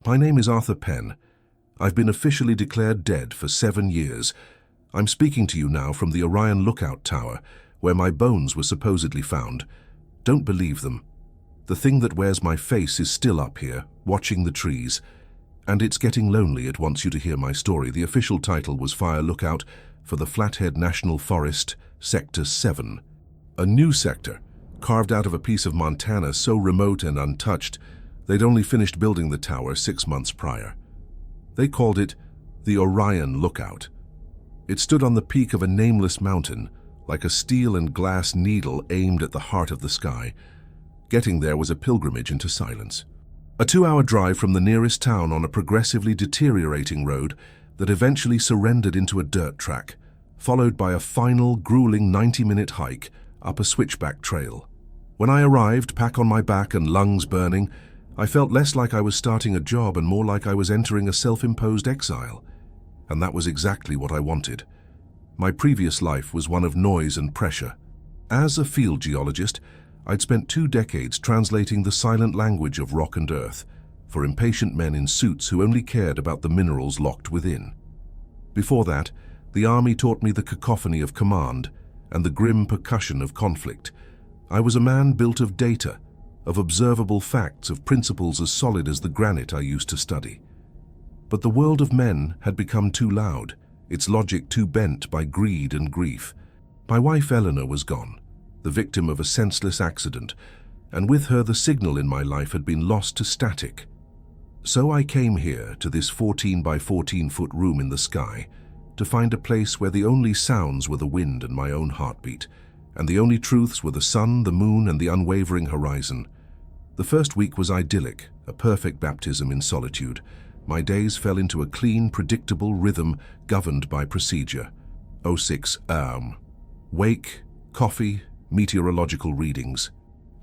My name is Arthur Penn. I've been officially declared dead for 7 years. I'm speaking to you now from the Orion Lookout Tower, where my bones were supposedly found. Don't believe them. The thing that wears my face is still up here, watching the trees. And it's getting lonely. It wants you to hear my story. The official title was Fire Lookout for the Flathead National Forest, Sector 7. A new sector, carved out of a piece of Montana so remote and untouched, they'd only finished building the tower 6 months prior. They called it the Orion Lookout. It stood on the peak of a nameless mountain, like a steel and glass needle aimed at the heart of the sky. Getting there was a pilgrimage into silence. A 2-hour drive from the nearest town on a progressively deteriorating road that eventually surrendered into a dirt track, followed by a final, grueling 90-minute hike up a switchback trail. When I arrived, pack on my back and lungs burning, I felt less like I was starting a job and more like I was entering a self-imposed exile. And that was exactly what I wanted. My previous life was one of noise and pressure. As a field geologist, I'd spent 2 decades translating the silent language of rock and earth for impatient men in suits who only cared about the minerals locked within. Before that, the army taught me the cacophony of command and the grim percussion of conflict. I was a man built of data, of observable facts, of principles as solid as the granite I used to study. But the world of men had become too loud, its logic too bent by greed and grief. My wife Eleanor was gone, the victim of a senseless accident, and with her the signal in my life had been lost to static. So I came here to this 14 by 14-foot room in the sky to find a place where the only sounds were the wind and my own heartbeat, and the only truths were the sun, the moon, and the unwavering horizon. The first week was idyllic, a perfect baptism in solitude. My days fell into a clean, predictable rhythm governed by procedure. 06 Wake, coffee, meteorological readings.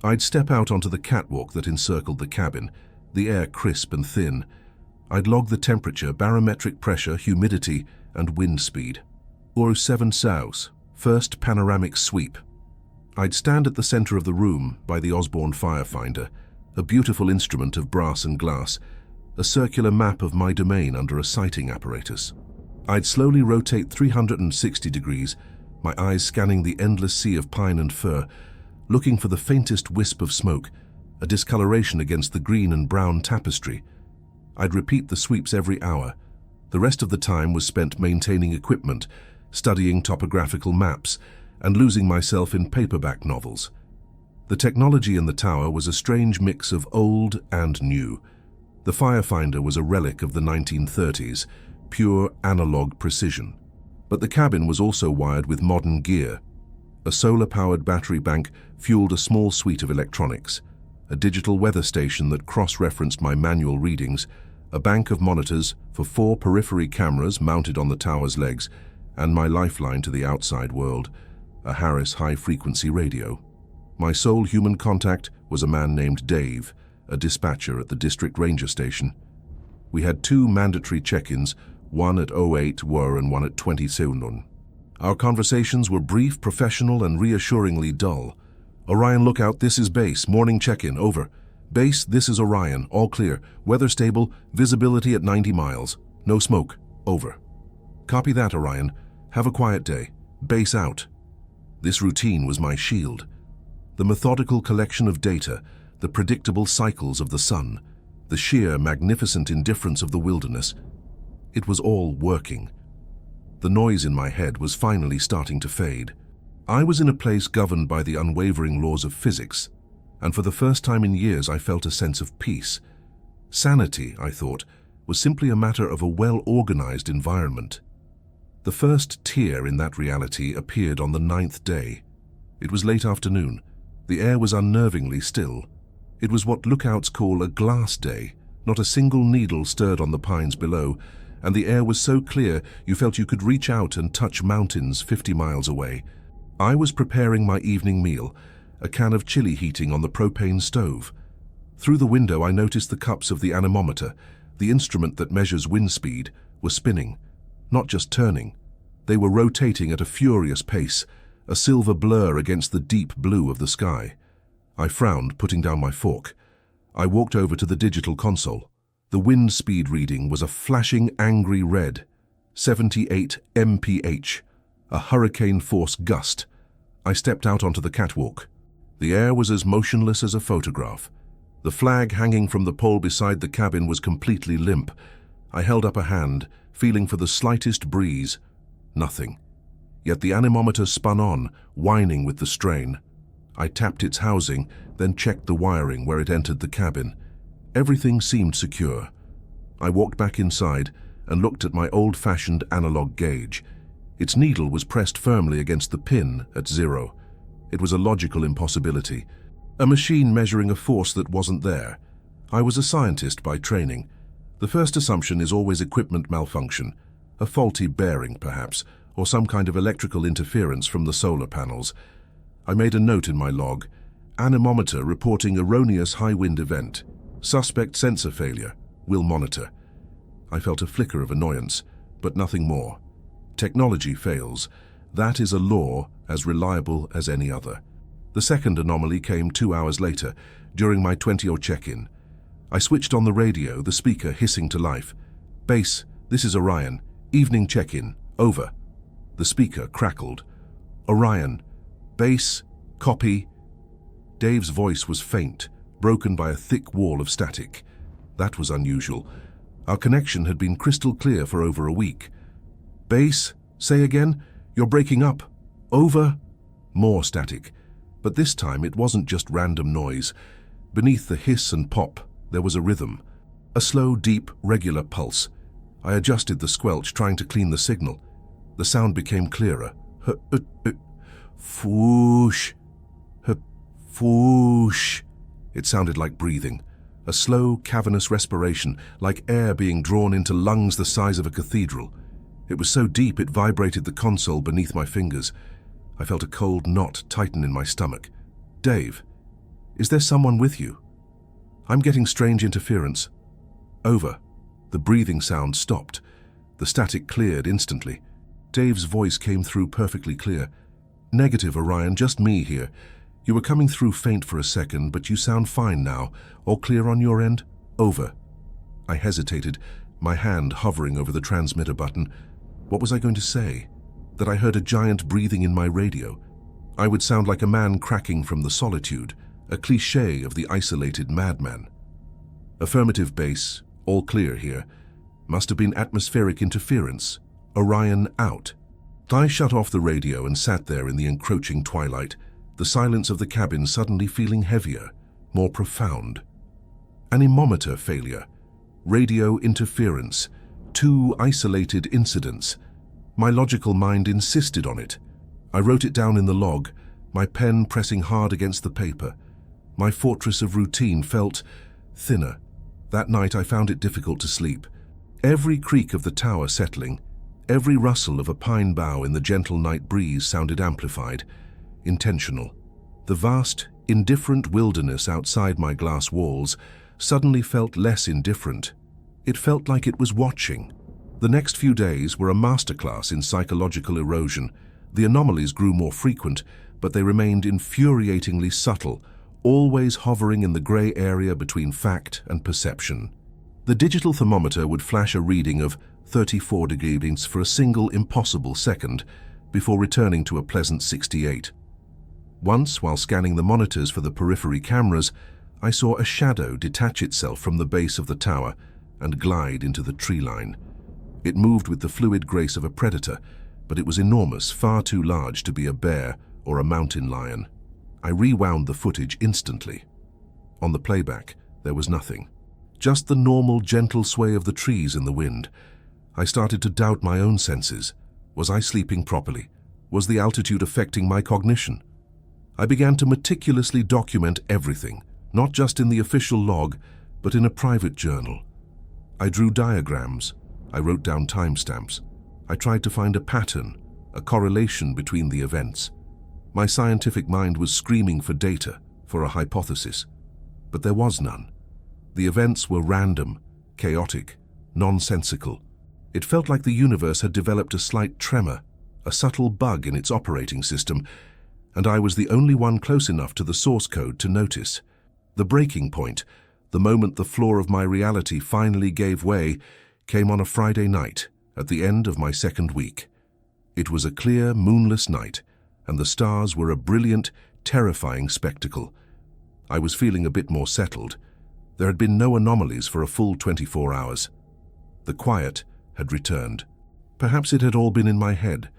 I'd step out onto the catwalk that encircled the cabin, the air crisp and thin. I'd log the temperature, barometric pressure, humidity, and wind speed. 07 South, first panoramic sweep. I'd stand at the center of the room by the Osborne firefinder, a beautiful instrument of brass and glass, a circular map of my domain under a sighting apparatus. I'd slowly rotate 360 degrees, my eyes scanning the endless sea of pine and fir, looking for the faintest wisp of smoke, a discoloration against the green and brown tapestry. I'd repeat the sweeps every hour. The rest of the time was spent maintaining equipment, studying topographical maps, and losing myself in paperback novels. The technology in the tower was a strange mix of old and new. The firefinder was a relic of the 1930s, pure analog precision. But the cabin was also wired with modern gear. A solar-powered battery bank fueled a small suite of electronics, a digital weather station that cross-referenced my manual readings, a bank of monitors for 4 periphery cameras mounted on the tower's legs, and my lifeline to the outside world, a Harris high-frequency radio. My sole human contact was a man named Dave, a dispatcher at the district ranger station. We had 2 mandatory check-ins, one at 08 and one at 20 Our conversations were brief, professional, and reassuringly dull. Orion Lookout, this is base. Morning check-in, over. Base, this is Orion, all clear. Weather stable, visibility at 90 miles. No smoke, over. Copy that, Orion. Have a quiet day. Base out. This routine was my shield. The methodical collection of data, the predictable cycles of the sun, the sheer, magnificent indifference of the wilderness. It was all working. The noise in my head was finally starting to fade. I was in a place governed by the unwavering laws of physics, and for the first time in years I felt a sense of peace. Sanity, I thought, was simply a matter of a well-organized environment. The first tear in that reality appeared on the 9th day. It was late afternoon. The air was unnervingly still. It was what lookouts call a glass day. Not a single needle stirred on the pines below, and the air was so clear you felt you could reach out and touch mountains 50 miles away. I was preparing my evening meal, a can of chili heating on the propane stove. Through the window I noticed the cups of the anemometer, the instrument that measures wind speed, were spinning, not just turning. They were rotating at a furious pace, a silver blur against the deep blue of the sky. I frowned, putting down my fork. I walked over to the digital console. The wind speed reading was a flashing angry red, 78 mph, a hurricane-force gust. I stepped out onto the catwalk. The air was as motionless as a photograph. The flag hanging from the pole beside the cabin was completely limp. I held up a hand, feeling for the slightest breeze. Nothing. Yet the anemometer spun on, whining with the strain. I tapped its housing, then checked the wiring where it entered the cabin. Everything seemed secure. I walked back inside and looked at my old-fashioned analog gauge. Its needle was pressed firmly against the pin at 0. It was a logical impossibility. A machine measuring a force that wasn't there. I was a scientist by training. The first assumption is always equipment malfunction. A faulty bearing, perhaps, or some kind of electrical interference from the solar panels. I made a note in my log. Anemometer reporting erroneous high wind event. Suspect sensor failure. Will monitor. I felt a flicker of annoyance, but nothing more. Technology fails. That is a law as reliable as any other. The second anomaly came 2 hours later, during my 20-hour check-in. I switched on the radio, the speaker hissing to life. Base, this is Orion. Evening check-in. Over. The speaker crackled. Orion. Base. Copy. Dave's voice was faint, broken by a thick wall of static. That was unusual. Our connection had been crystal clear for over a week. Base, say again. You're breaking up. Over. More static. But this time it wasn't just random noise. Beneath the hiss and pop, there was a rhythm. A slow, deep, regular pulse. I adjusted the squelch, trying to clean the signal. The sound became clearer. Foosh. Foosh. It sounded like breathing. A slow, cavernous respiration, like air being drawn into lungs the size of a cathedral. It was so deep it vibrated the console beneath my fingers. I felt a cold knot tighten in my stomach. Dave, is there someone with you? I'm getting strange interference. Over. The breathing sound stopped. The static cleared instantly. Dave's voice came through perfectly clear. Negative, Orion, just me here. You were coming through faint for a second, but you sound fine now. All clear on your end? Over. I hesitated, my hand hovering over the transmitter button. What was I going to say? That I heard a giant breathing in my radio. I would sound like a man cracking from the solitude, a cliché of the isolated madman. Affirmative base, all clear here. Must have been atmospheric interference. Orion out. I shut off the radio and sat there in the encroaching twilight, the silence of the cabin suddenly feeling heavier, more profound. Anemometer failure. Radio interference. 2 isolated incidents. My logical mind insisted on it. I wrote it down in the log, my pen pressing hard against the paper. My fortress of routine felt thinner. That night I found it difficult to sleep. Every creak of the tower settling, every rustle of a pine bough in the gentle night breeze sounded amplified, intentional. The vast, indifferent wilderness outside my glass walls suddenly felt less indifferent. It felt like it was watching. The next few days were a masterclass in psychological erosion. The anomalies grew more frequent, but they remained infuriatingly subtle, always hovering in the gray area between fact and perception. The digital thermometer would flash a reading of 34 degrees for a single impossible second, before returning to a pleasant 68. Once, while scanning the monitors for the periphery cameras, I saw a shadow detach itself from the base of the tower and glide into the tree line. It moved with the fluid grace of a predator, but it was enormous, far too large to be a bear or a mountain lion. I rewound the footage instantly. On the playback, there was nothing. Just the normal, gentle sway of the trees in the wind. I started to doubt my own senses. Was I sleeping properly? Was the altitude affecting my cognition? I began to meticulously document everything, not just in the official log, but in a private journal. I drew diagrams. I wrote down timestamps. I tried to find a pattern, a correlation between the events. My scientific mind was screaming for data, for a hypothesis, but there was none. The events were random, chaotic, nonsensical. It felt like the universe had developed a slight tremor, a subtle bug in its operating system, and I was the only one close enough to the source code to notice. The breaking point, The moment the floor of my reality finally gave way came on a Friday night, at the end of my second week. It was a clear, moonless night, and the stars were a brilliant, terrifying spectacle. I was feeling a bit more settled. There had been no anomalies for a full 24 hours. The quiet had returned. Perhaps it had all been in my head,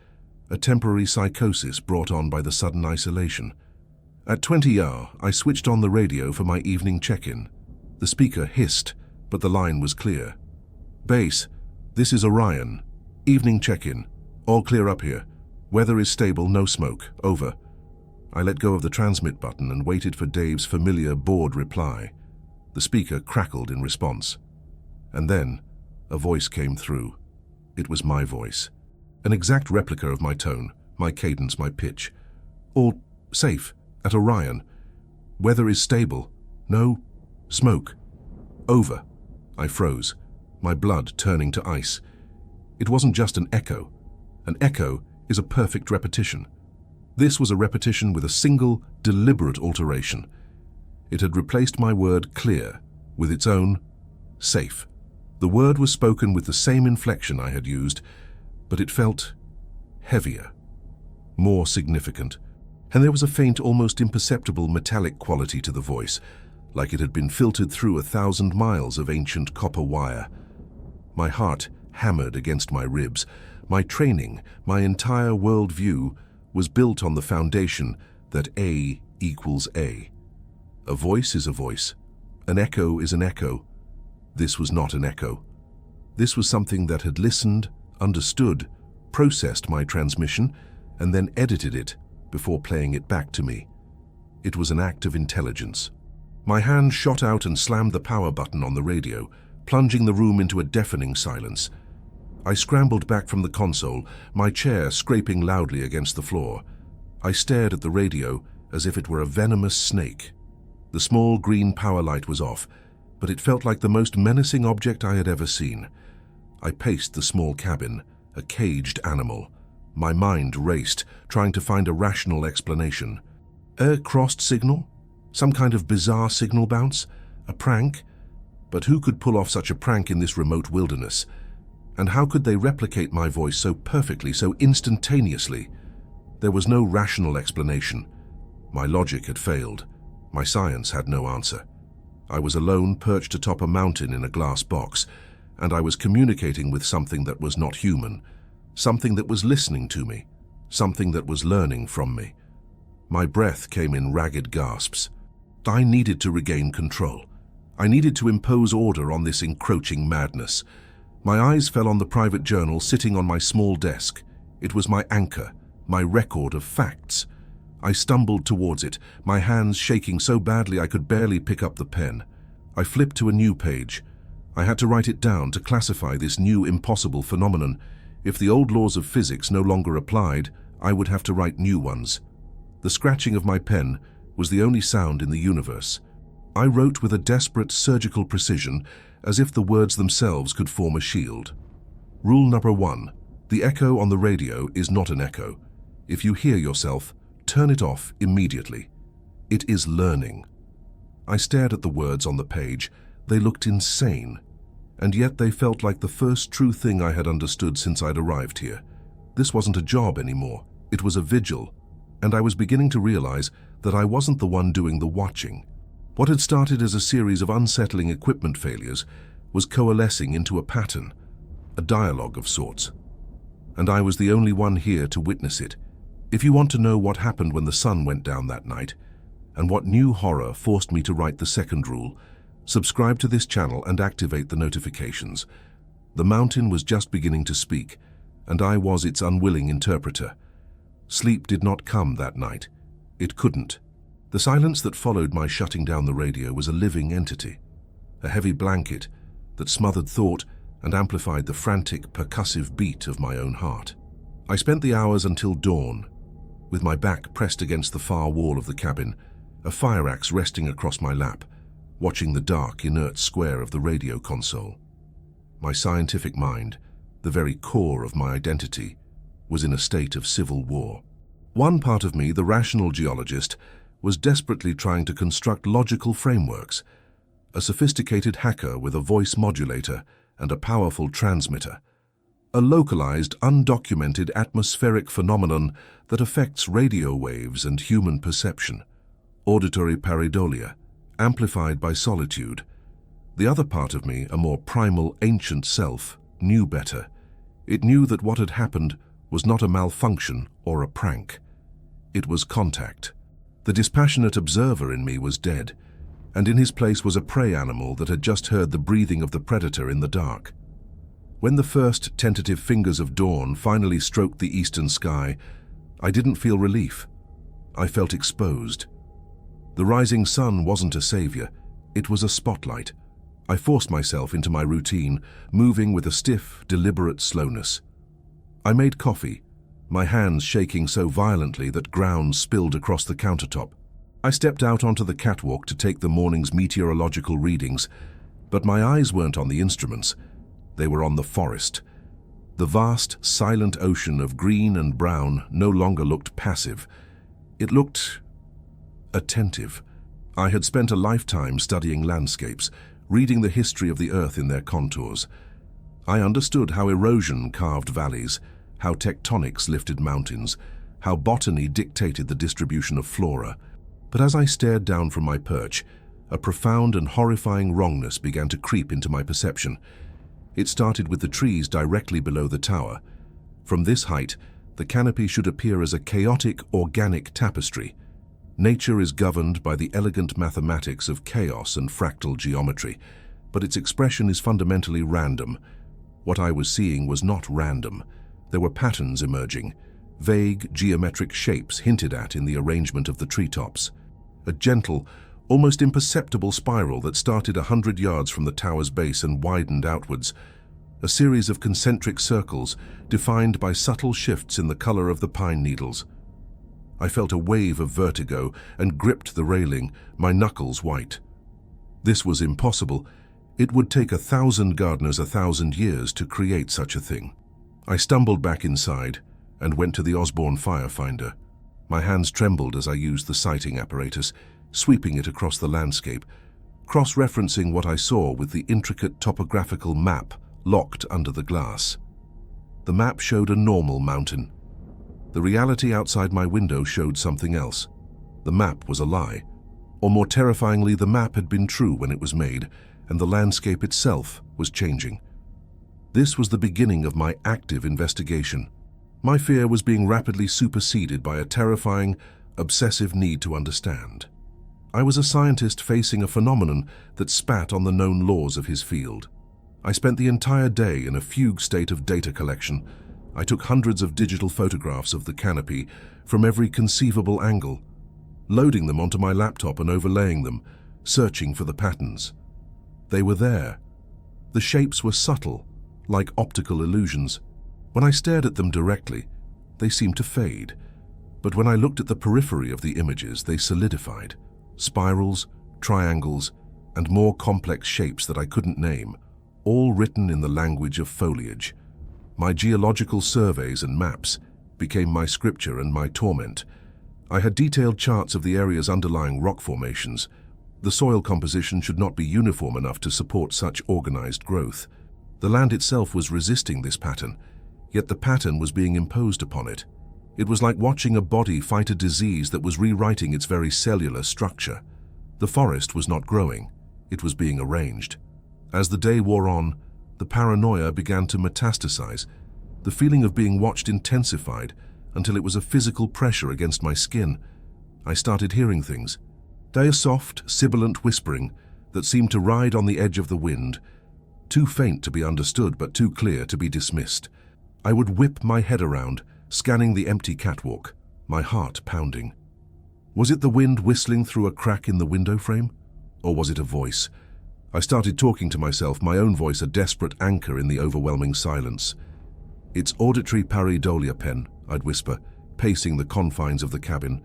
a temporary psychosis brought on by the sudden isolation. At 20 I switched on the radio for my evening check-in. The speaker hissed, but the line was clear. "Base, this is Orion. Evening check-in. All clear up here. Weather is stable, no smoke. Over." I let go of the transmit button and waited for Dave's familiar, bored reply. The speaker crackled in response. And then, a voice came through. It was my voice. An exact replica of my tone, my cadence, my pitch. "All safe at Orion. Weather is stable. No smoke. Over." I froze, my blood turning to ice. It wasn't just an echo. An echo is a perfect repetition. This was a repetition with a single, deliberate alteration. It had replaced my word clear with its own safe. The word was spoken with the same inflection I had used, but it felt heavier, more significant. And there was a faint, almost imperceptible metallic quality to the voice, like it had been filtered through 1,000 miles of ancient copper wire. My heart hammered against my ribs. My training, my entire worldview, was built on the foundation that A equals A. A voice is a voice. An echo is an echo. This was not an echo. This was something that had listened, understood, processed my transmission, and then edited it before playing it back to me. It was an act of intelligence. My hand shot out and slammed the power button on the radio, plunging the room into a deafening silence. I scrambled back from the console, my chair scraping loudly against the floor. I stared at the radio as if it were a venomous snake. The small green power light was off, but it felt like the most menacing object I had ever seen. I paced the small cabin, a caged animal. My mind raced, trying to find a rational explanation. A crossed signal? Some kind of bizarre signal bounce? A prank? But who could pull off such a prank in this remote wilderness? And how could they replicate my voice so perfectly, so instantaneously? There was no rational explanation. My logic had failed. My science had no answer. I was alone, perched atop a mountain in a glass box, and I was communicating with something that was not human, something that was listening to me, something that was learning from me. My breath came in ragged gasps. I needed to regain control. I needed to impose order on this encroaching madness. My eyes fell on the private journal sitting on my small desk. It was my anchor, my record of facts. I stumbled towards it, my hands shaking so badly I could barely pick up the pen. I flipped to a new page. I had to write it down to classify this new impossible phenomenon. If the old laws of physics no longer applied, I would have to write new ones. The scratching of my pen was the only sound in the universe. I wrote with a desperate surgical precision, as if the words themselves could form a shield. Rule number 1. The echo on the radio is not an echo. If you hear yourself, turn it off immediately. It is learning. I stared at the words on the page. They looked insane, and yet they felt like the first true thing I had understood since I'd arrived here. This wasn't a job anymore. It was a vigil, and I was beginning to realize that I wasn't the one doing the watching. What had started as a series of unsettling equipment failures was coalescing into a pattern, a dialogue of sorts. And I was the only one here to witness it. If you want to know what happened when the sun went down that night, and what new horror forced me to write the second rule, subscribe to this channel and activate the notifications. The mountain was just beginning to speak, and I was its unwilling interpreter. Sleep did not come that night. It couldn't. The silence that followed my shutting down the radio was a living entity, a heavy blanket that smothered thought and amplified the frantic, percussive beat of my own heart. I spent the hours until dawn, with my back pressed against the far wall of the cabin, a fire axe resting across my lap, watching the dark, inert square of the radio console. My scientific mind, the very core of my identity, was in a state of civil war. One part of me, the rational geologist, was desperately trying to construct logical frameworks. a sophisticated hacker with a voice modulator and a powerful transmitter. A localized, undocumented atmospheric phenomenon that affects radio waves and human perception. Auditory pareidolia, amplified by solitude. The other part of me, a more primal, ancient self, knew better. It knew that what had happened was not a malfunction or a prank. It was contact. The dispassionate observer in me was dead, and in his place was a prey animal that had just heard the breathing of the predator in the dark. When the first tentative fingers of dawn finally stroked the eastern sky, I didn't feel relief. I felt exposed. The rising sun wasn't a savior, it was a spotlight. I forced myself into my routine, moving with a stiff, deliberate slowness. I made coffee, my hands shaking so violently that grounds spilled across the countertop. I stepped out onto the catwalk to take the morning's meteorological readings, but my eyes weren't on the instruments. They were on the forest. The vast, silent ocean of green and brown no longer looked passive. It looked attentive. I had spent a lifetime studying landscapes, reading the history of the earth in their contours. I understood how erosion carved valleys, how tectonics lifted mountains, how botany dictated the distribution of flora. But as I stared down from my perch, a profound and horrifying wrongness began to creep into my perception. It started with the trees directly below the tower. From this height, the canopy should appear as a chaotic, organic tapestry. Nature is governed by the elegant mathematics of chaos and fractal geometry, but its expression is fundamentally random. What I was seeing was not random. There were patterns emerging, vague geometric shapes hinted at in the arrangement of the treetops. A gentle, almost imperceptible spiral that started 100 yards from the tower's base and widened outwards. A series of concentric circles defined by subtle shifts in the color of the pine needles. I felt a wave of vertigo and gripped the railing, my knuckles white. This was impossible. It would take 1,000 gardeners 1,000 years to create such a thing. I stumbled back inside and went to the Osborne firefinder. My hands trembled as I used the sighting apparatus, sweeping it across the landscape, cross-referencing what I saw with the intricate topographical map locked under the glass. The map showed a normal mountain. The reality outside my window showed something else. The map was a lie. Or more terrifyingly, the map had been true when it was made, and the landscape itself was changing. This was the beginning of my active investigation. My fear was being rapidly superseded by a terrifying, obsessive need to understand. I was a scientist facing a phenomenon that spat on the known laws of his field. I spent the entire day in a fugue state of data collection. I took hundreds of digital photographs of the canopy from every conceivable angle, loading them onto my laptop and overlaying them, searching for the patterns. They were there. The shapes were subtle, like optical illusions. When I stared at them directly, they seemed to fade. But when I looked at the periphery of the images, they solidified. Spirals, triangles, and more complex shapes that I couldn't name, all written in the language of foliage. My geological surveys and maps became my scripture and my torment. I had detailed charts of the area's underlying rock formations. The soil composition should not be uniform enough to support such organized growth. The land itself was resisting this pattern, yet the pattern was being imposed upon it. It was like watching a body fight a disease that was rewriting its very cellular structure. The forest was not growing, it was being arranged. As the day wore on, the paranoia began to metastasize. The feeling of being watched intensified until it was a physical pressure against my skin. I started hearing things. A soft, sibilant whispering that seemed to ride on the edge of the wind, too faint to be understood but too clear to be dismissed. I would whip my head around, scanning the empty catwalk, my heart pounding. Was it the wind whistling through a crack in the window frame? Or was it a voice? I started talking to myself, my own voice a desperate anchor in the overwhelming silence. "It's auditory pareidolia, Pen," I'd whisper, pacing the confines of the cabin.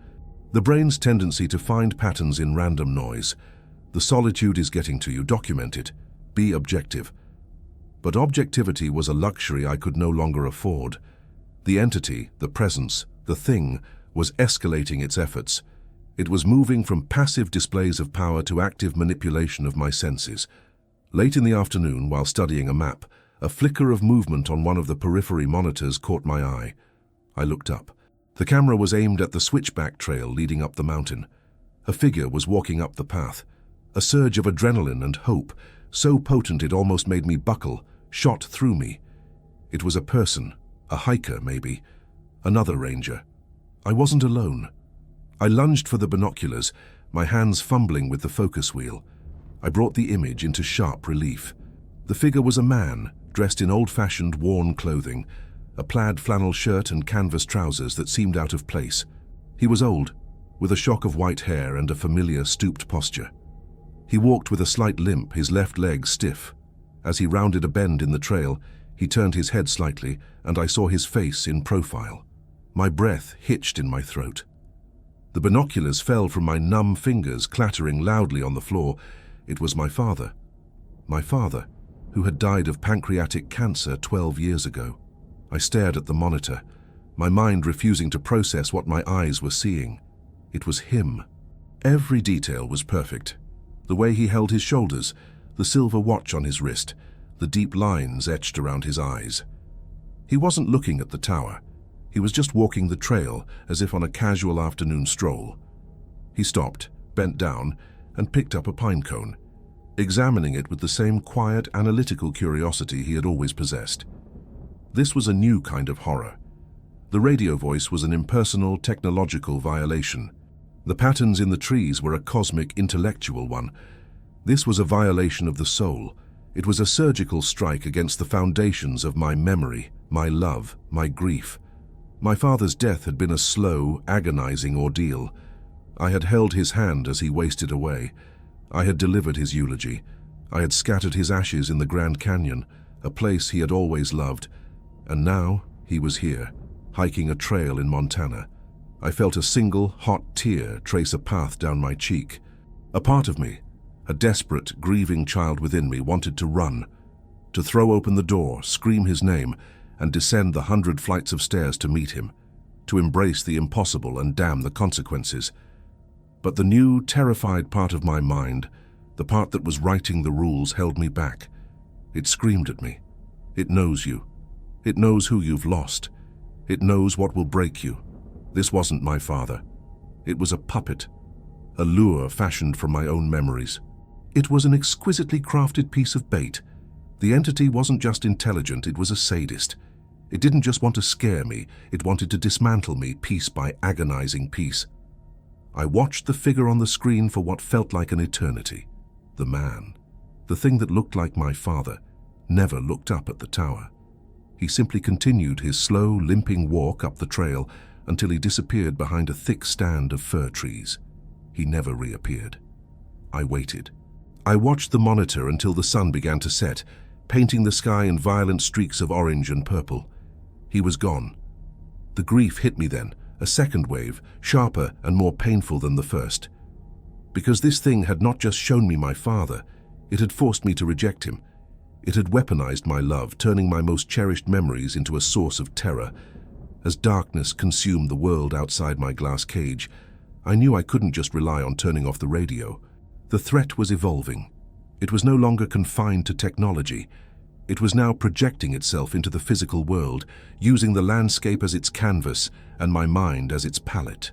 "The brain's tendency to find patterns in random noise. The solitude is getting to you. Document it. Be objective." But objectivity was a luxury I could no longer afford. The entity, the presence, the thing, was escalating its efforts. It was moving from passive displays of power to active manipulation of my senses. Late in the afternoon, while studying a map, a flicker of movement on one of the periphery monitors caught my eye. I looked up. The camera was aimed at the switchback trail leading up the mountain. A figure was walking up the path. A surge of adrenaline and hope, so potent it almost made me buckle, shot through me. It was a person, a hiker maybe, another ranger. I wasn't alone. I lunged for the binoculars, my hands fumbling with the focus wheel. I brought the image into sharp relief. The figure was a man, dressed in old-fashioned, worn clothing, a plaid flannel shirt and canvas trousers that seemed out of place. He was old, with a shock of white hair and a familiar stooped posture. He walked with a slight limp, his left leg stiff. As he rounded a bend in the trail, he turned his head slightly, and I saw his face in profile. My breath hitched in my throat. The binoculars fell from my numb fingers, clattering loudly on the floor. It was my father. My father, who had died of pancreatic cancer 12 years ago. I stared at the monitor, my mind refusing to process what my eyes were seeing. It was him. Every detail was perfect. The way he held his shoulders, the silver watch on his wrist, the deep lines etched around his eyes. He wasn't looking at the tower. He was just walking the trail as if on a casual afternoon stroll. He stopped, bent down, and picked up a pine cone, examining it with the same quiet, analytical curiosity he had always possessed. This was a new kind of horror. The radio voice was an impersonal, technological violation. The patterns in the trees were a cosmic, intellectual one. This was a violation of the soul. It was a surgical strike against the foundations of my memory, my love, my grief. My father's death had been a slow, agonizing ordeal. I had held his hand as he wasted away. I had delivered his eulogy. I had scattered his ashes in the Grand Canyon, a place he had always loved. And now he was here, hiking a trail in Montana. I felt a single, hot tear trace a path down my cheek. A part of me, a desperate, grieving child within me, wanted to run, to throw open the door, scream his name, and descend the 100 flights of stairs to meet him, to embrace the impossible and damn the consequences. But the new, terrified part of my mind, the part that was writing the rules, held me back. It screamed at me. It knows you. It knows who you've lost. It knows what will break you. This wasn't my father. It was a puppet, a lure fashioned from my own memories. It was an exquisitely crafted piece of bait. The entity wasn't just intelligent, it was a sadist. It didn't just want to scare me, it wanted to dismantle me piece by agonizing piece. I watched the figure on the screen for what felt like an eternity. The man, the thing that looked like my father, never looked up at the tower. He simply continued his slow, limping walk up the trail until he disappeared behind a thick stand of fir trees. He never reappeared. I waited. I watched the monitor until the sun began to set, painting the sky in violent streaks of orange and purple. He was gone. The grief hit me then, a second wave, sharper and more painful than the first. Because this thing had not just shown me my father, it had forced me to reject him. It had weaponized my love, turning my most cherished memories into a source of terror. As darkness consumed the world outside my glass cage, I knew I couldn't just rely on turning off the radio. The threat was evolving. It was no longer confined to technology. It was now projecting itself into the physical world, using the landscape as its canvas and my mind as its palette.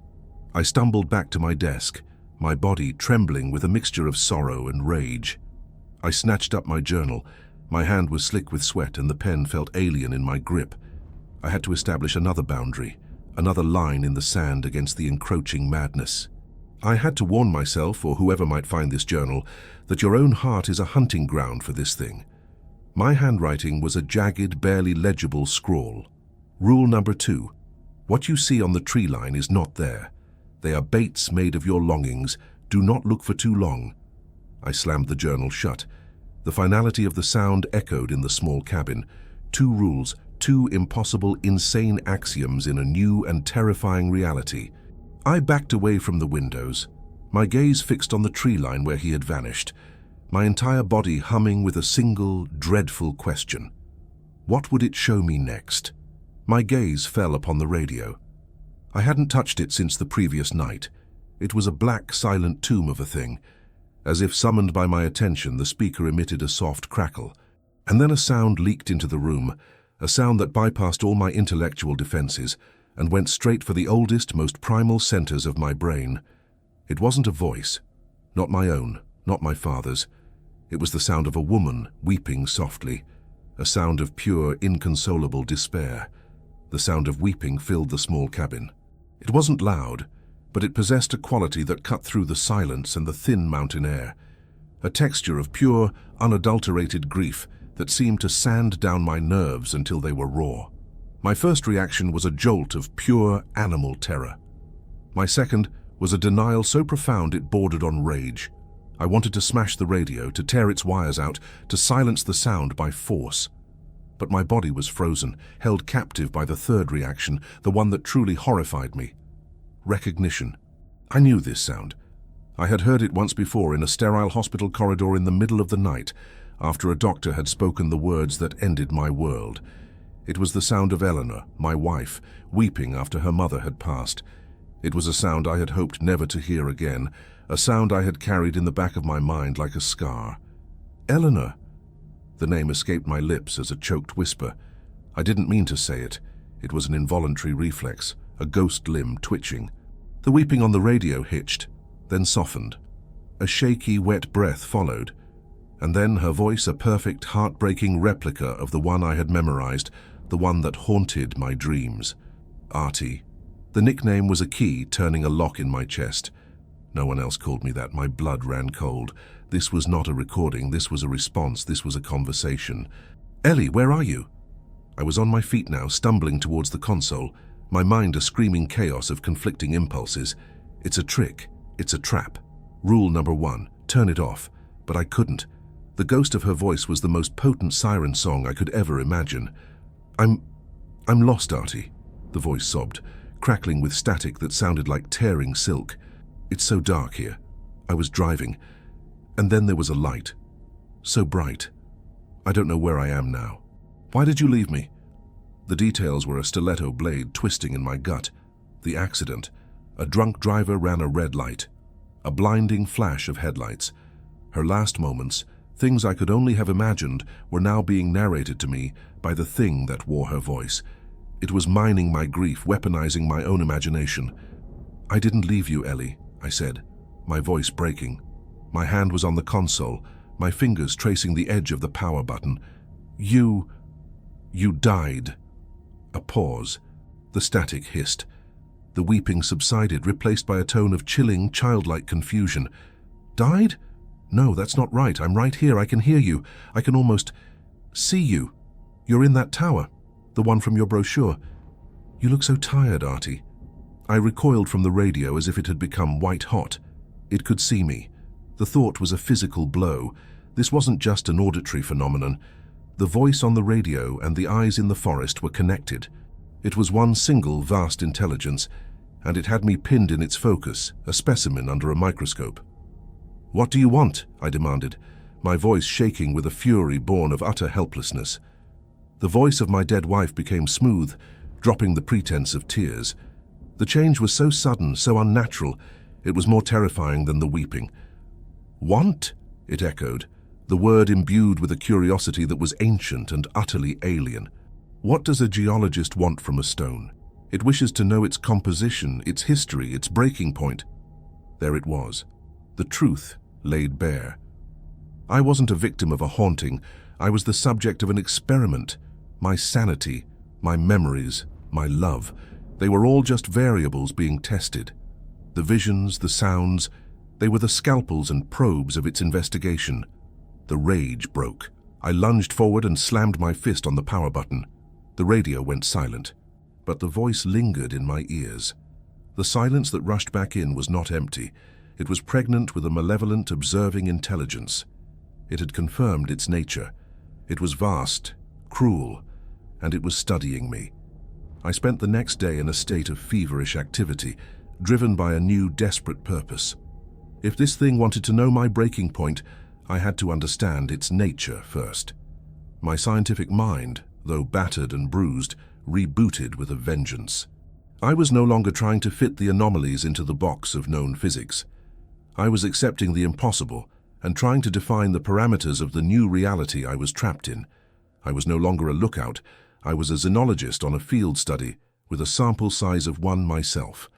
I stumbled back to my desk, my body trembling with a mixture of sorrow and rage. I snatched up my journal. My hand was slick with sweat and the pen felt alien in my grip. I had to establish another boundary, another line in the sand against the encroaching madness. I had to warn myself, or whoever might find this journal, that your own heart is a hunting ground for this thing. My handwriting was a jagged, barely legible scrawl. Rule number 2. What you see on the tree line is not there. They are baits made of your longings. Do not look for too long. I slammed the journal shut. The finality of the sound echoed in the small cabin. 2 rules, 2 impossible, insane axioms in a new and terrifying reality. I backed away from the windows, my gaze fixed on the tree line where he had vanished, my entire body humming with a single, dreadful question. What would it show me next? My gaze fell upon the radio. I hadn't touched it since the previous night. It was a black, silent tomb of a thing. As if summoned by my attention, the speaker emitted a soft crackle. And then a sound leaked into the room, a sound that bypassed all my intellectual defenses and went straight for the oldest, most primal centers of my brain. It wasn't a voice, not my own, not my father's. It was the sound of a woman weeping softly, a sound of pure, inconsolable despair. The sound of weeping filled the small cabin. It wasn't loud, but it possessed a quality that cut through the silence and the thin mountain air, a texture of pure, unadulterated grief that seemed to sand down my nerves until they were raw. My first reaction was a jolt of pure animal terror. My second was a denial so profound it bordered on rage. I wanted to smash the radio, to tear its wires out, to silence the sound by force. But my body was frozen, held captive by the third reaction, the one that truly horrified me. Recognition. I knew this sound. I had heard it once before in a sterile hospital corridor in the middle of the night, after a doctor had spoken the words that ended my world. It was the sound of Eleanor, my wife, weeping after her mother had passed. It was a sound I had hoped never to hear again, a sound I had carried in the back of my mind like a scar. Eleanor! The name escaped my lips as a choked whisper. I didn't mean to say it. It was an involuntary reflex, a ghost limb twitching. The weeping on the radio hitched, then softened. A shaky, wet breath followed, and then her voice, a perfect, heartbreaking replica of the one I had memorized, the one that haunted my dreams. Artie. The nickname was a key turning a lock in my chest. No one else called me that. My blood ran cold. This was not a recording. This was a response. This was a conversation. Ellie, where are you? I was on my feet now, stumbling towards the console, my mind a screaming chaos of conflicting impulses. It's a trick. It's a trap. Rule number 1, turn it off. But I couldn't. The ghost of her voice was the most potent siren song I could ever imagine. I'm lost, Artie, the voice sobbed, crackling with static that sounded like tearing silk. It's so dark here. I was driving, and then there was a light. So bright. I don't know where I am now. Why did you leave me? The details were a stiletto blade twisting in my gut. The accident. A drunk driver ran a red light. A blinding flash of headlights. Her last moments, things I could only have imagined, were now being narrated to me by the thing that wore her voice. It was mining my grief, weaponizing my own imagination. I didn't leave you, Ellie, I said, my voice breaking. My hand was on the console, my fingers tracing the edge of the power button. You died. A pause. The static hissed. The weeping subsided, replaced by a tone of chilling, childlike confusion. Died? No, that's not right. I'm right here. I can hear you. I can almost see you. You're in that tower, the one from your brochure. You look so tired, Artie. I recoiled from the radio as if it had become white hot. It could see me. The thought was a physical blow. This wasn't just an auditory phenomenon. The voice on the radio and the eyes in the forest were connected. It was one single vast intelligence, and it had me pinned in its focus, a specimen under a microscope. What do you want? I demanded, my voice shaking with a fury born of utter helplessness. The voice of my dead wife became smooth, dropping the pretense of tears. The change was so sudden, so unnatural, it was more terrifying than the weeping. Want? It echoed, the word imbued with a curiosity that was ancient and utterly alien. What does a geologist want from a stone? It wishes to know its composition, its history, its breaking point. There it was, the truth laid bare. I wasn't a victim of a haunting. I was the subject of an experiment. My sanity, my memories, my love, they were all just variables being tested. The visions, the sounds, they were the scalpels and probes of its investigation. The rage broke. I lunged forward and slammed my fist on the power button. The radio went silent, but the voice lingered in my ears. The silence that rushed back in was not empty. It was pregnant with a malevolent, observing intelligence. It had confirmed its nature. It was vast, cruel, and it was studying me. I spent the next day in a state of feverish activity, driven by a new, desperate purpose. If this thing wanted to know my breaking point, I had to understand its nature first. My scientific mind, though battered and bruised, rebooted with a vengeance. I was no longer trying to fit the anomalies into the box of known physics. I was accepting the impossible and trying to define the parameters of the new reality I was trapped in. I was no longer a lookout. I was a xenologist on a field study with a sample size of one myself.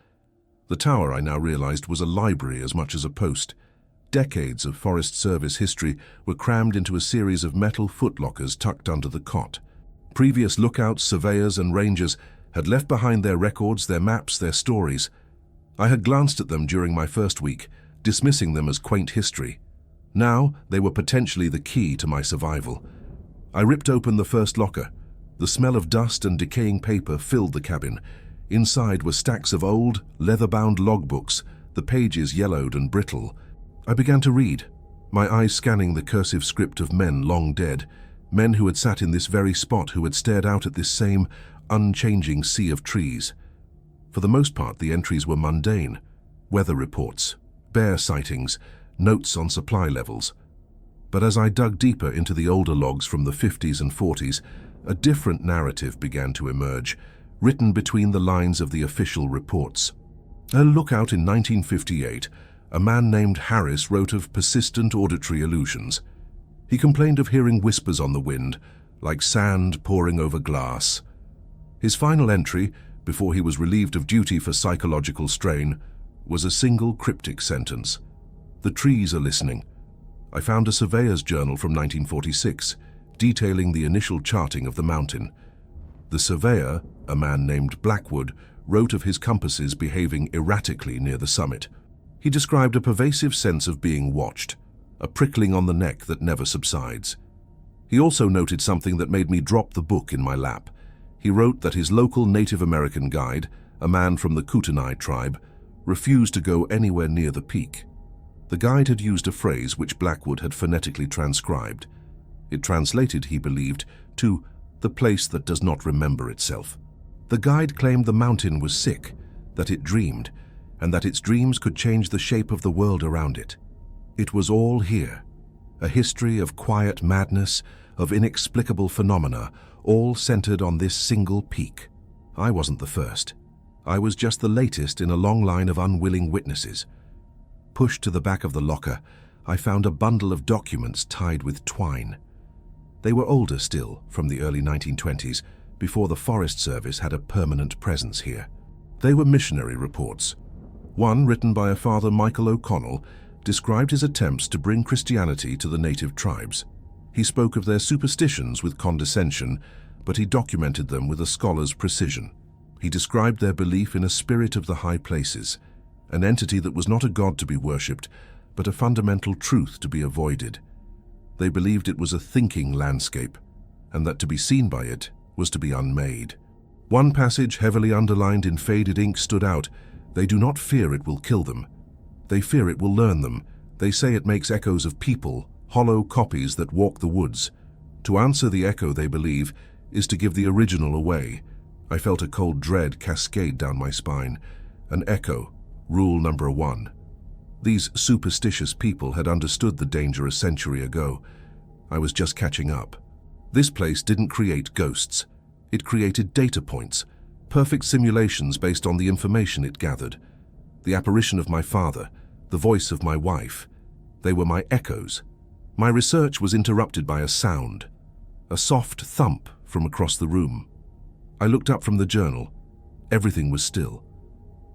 The tower, I now realized, was a library as much as a post. Decades of Forest Service history were crammed into a series of metal footlockers tucked under the cot. Previous lookouts, surveyors, and rangers had left behind their records, their maps, their stories. I had glanced at them during my first week, dismissing them as quaint history. Now they were potentially the key to my survival. I ripped open the first locker. The smell of dust and decaying paper filled the cabin. Inside were stacks of old, leather-bound logbooks, the pages yellowed and brittle. I began to read, my eyes scanning the cursive script of men long dead, men who had sat in this very spot, who had stared out at this same unchanging sea of trees. For the most part, the entries were mundane. Weather reports, bear sightings, notes on supply levels. But as I dug deeper into the older logs from the 50s and 40s, a different narrative began to emerge, written between the lines of the official reports. A lookout in 1958, a man named Harris wrote of persistent auditory illusions. He complained of hearing whispers on the wind, like sand pouring over glass. His final entry, before he was relieved of duty for psychological strain, was a single cryptic sentence. "The trees are listening." I found a surveyor's journal from 1946, detailing the initial charting of the mountain. The surveyor, a man named Blackwood, wrote of his compasses behaving erratically near the summit. He described a pervasive sense of being watched, a prickling on the neck that never subsides. He also noted something that made me drop the book in my lap. He wrote that his local Native American guide, a man from the Kootenai tribe, refused to go anywhere near the peak. The guide had used a phrase which Blackwood had phonetically transcribed. It translated, he believed, to "the place that does not remember itself." The guide claimed the mountain was sick, that it dreamed, and that its dreams could change the shape of the world around it. It was all here, a history of quiet madness, of inexplicable phenomena, all centered on this single peak. I wasn't the first. I was just the latest in a long line of unwilling witnesses. Pushed to the back of the locker, I found a bundle of documents tied with twine. They were older still, from the early 1920s, before the Forest Service had a permanent presence here. They were missionary reports. One, written by a Father Michael O'Connell, described his attempts to bring Christianity to the native tribes. He spoke of their superstitions with condescension, but he documented them with a scholar's precision. He described their belief in a spirit of the high places, an entity that was not a god to be worshipped, but a fundamental truth to be avoided. They believed it was a thinking landscape, and that to be seen by it was to be unmade. One passage, heavily underlined in faded ink, stood out. "They do not fear it will kill them. They fear it will learn them. They say it makes echoes of people, hollow copies that walk the woods. To answer the echo, they believe, is to give the original away." I felt a cold dread cascade down my spine. An echo, rule number 1. These superstitious people had understood the danger a century ago. I was just catching up. This place didn't create ghosts. It created data points, perfect simulations based on the information it gathered. The apparition of my father, the voice of my wife, they were my echoes. My research was interrupted by a sound, a soft thump from across the room. I looked up from the journal. Everything was still.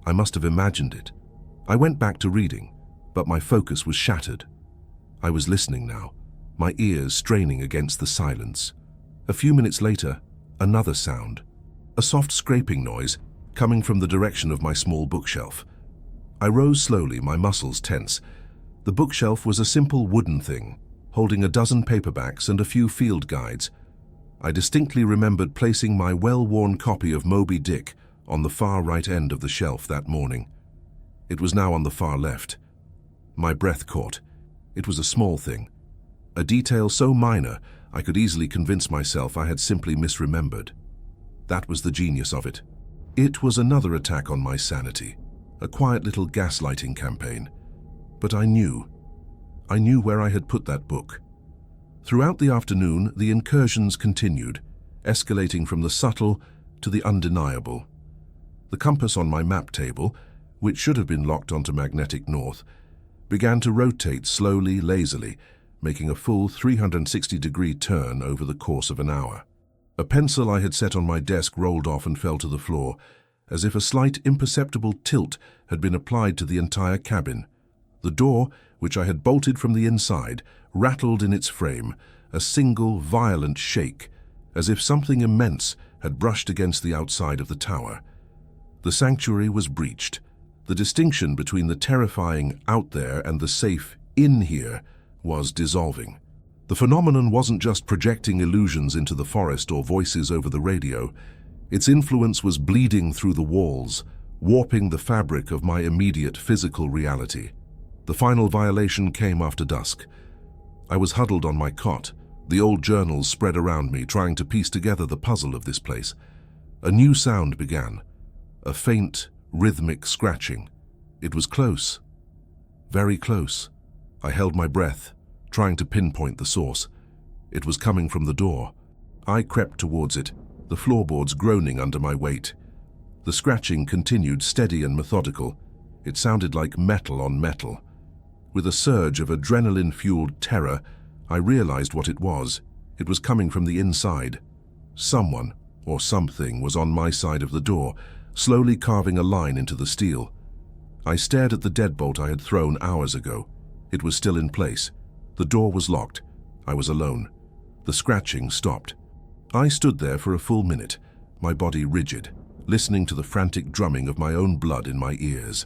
I must have imagined it. I went back to reading, but my focus was shattered. I was listening now, my ears straining against the silence. A few minutes later, another sound, a soft scraping noise coming from the direction of my small bookshelf. I rose slowly, my muscles tense. The bookshelf was a simple wooden thing, holding a dozen paperbacks and a few field guides. I distinctly remembered placing my well-worn copy of Moby Dick on the far right end of the shelf that morning. It was now on the far left. My breath caught. It was a small thing, a detail so minor I could easily convince myself I had simply misremembered. That was the genius of it. It was another attack on my sanity, a quiet little gaslighting campaign. But I knew where I had put that book. Throughout the afternoon, the incursions continued, escalating from the subtle to the undeniable. The compass on my map table, which should have been locked onto magnetic north, began to rotate slowly, lazily, making a full 360-degree turn over the course of an hour. A pencil I had set on my desk rolled off and fell to the floor, as if a slight imperceptible tilt had been applied to the entire cabin. The door, which I had bolted from the inside, rattled in its frame, a single violent shake, as if something immense had brushed against the outside of the tower. The sanctuary was breached. The distinction between the terrifying out there and the safe in here was dissolving. The phenomenon wasn't just projecting illusions into the forest or voices over the radio. Its influence was bleeding through the walls, warping the fabric of my immediate physical reality. The final violation came after dusk. I was huddled on my cot, the old journals spread around me, trying to piece together the puzzle of this place. A new sound began, a faint, rhythmic scratching. It was close, very close. I held my breath, trying to pinpoint the source. It was coming from the door. I crept towards it, the floorboards groaning under my weight. The scratching continued, steady and methodical. It sounded like metal on metal. With a surge of adrenaline-fueled terror, I realized what it was. It was coming from the inside. Someone, or something, was on my side of the door, slowly carving a line into the steel. I stared at the deadbolt I had thrown hours ago. It was still in place. The door was locked. I was alone. The scratching stopped. I stood there for a full minute, my body rigid, listening to the frantic drumming of my own blood in my ears.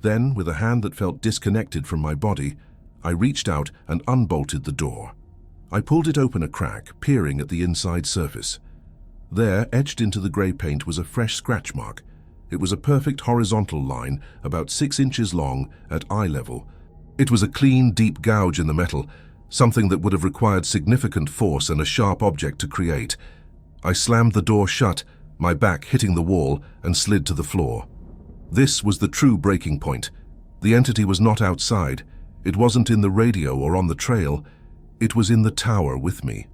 Then, with a hand that felt disconnected from my body, I reached out and unbolted the door. I pulled it open a crack, peering at the inside surface. There, etched into the grey paint, was a fresh scratch mark. It was a perfect horizontal line, about 6 inches long, at eye level. It was a clean, deep gouge in the metal, something that would have required significant force and a sharp object to create. I slammed the door shut, my back hitting the wall, and slid to the floor. This was the true breaking point. The entity was not outside. It wasn't in the radio or on the trail. It was in the tower with me.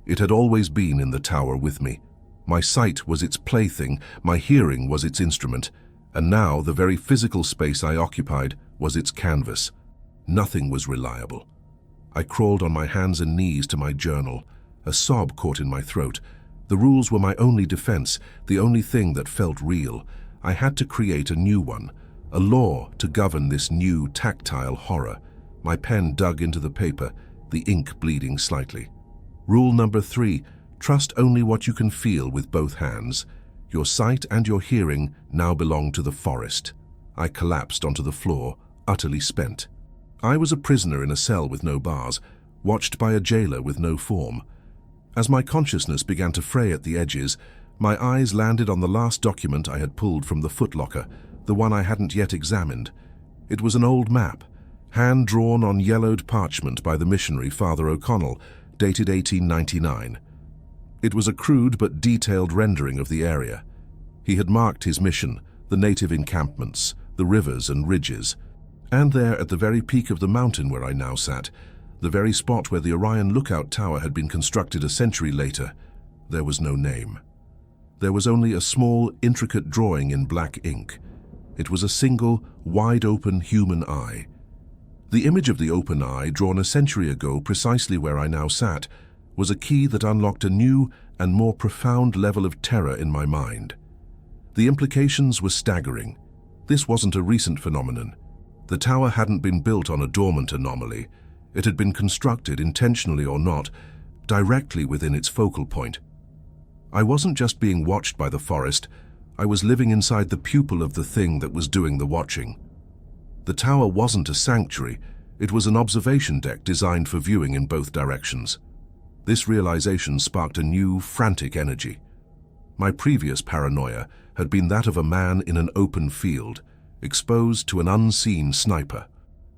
It had always been in the tower with me. My sight was its plaything, my hearing was its instrument, and now the very physical space I occupied was its canvas. Nothing was reliable. I crawled on my hands and knees to my journal. A sob caught in my throat. The rules were my only defense, the only thing that felt real. I had to create a new one, a law to govern this new tactile horror. My pen dug into the paper, the ink bleeding slightly. Rule number 3, trust only what you can feel with both hands. Your sight and your hearing now belong to the forest. I collapsed onto the floor, utterly spent. I was a prisoner in a cell with no bars, watched by a jailer with no form. As my consciousness began to fray at the edges, my eyes landed on the last document I had pulled from the footlocker, the one I hadn't yet examined. It was an old map, hand-drawn on yellowed parchment by the missionary Father O'Connell, dated 1899. It was a crude but detailed rendering of the area. He had marked his mission, the native encampments, the rivers and ridges, and there at the very peak of the mountain where I now sat, the very spot where the Orion Lookout Tower had been constructed a century later, there was no name. There was only a small, intricate drawing in black ink. It was a single, wide-open human eye. The image of the open eye, drawn a century ago precisely where I now sat, was a key that unlocked a new and more profound level of terror in my mind. The implications were staggering. This wasn't a recent phenomenon. The tower hadn't been built on a dormant anomaly. It had been constructed, intentionally or not, directly within its focal point. I wasn't just being watched by the forest, I was living inside the pupil of the thing that was doing the watching. The tower wasn't a sanctuary, it was an observation deck designed for viewing in both directions. This realization sparked a new, frantic energy. My previous paranoia had been that of a man in an open field, exposed to an unseen sniper.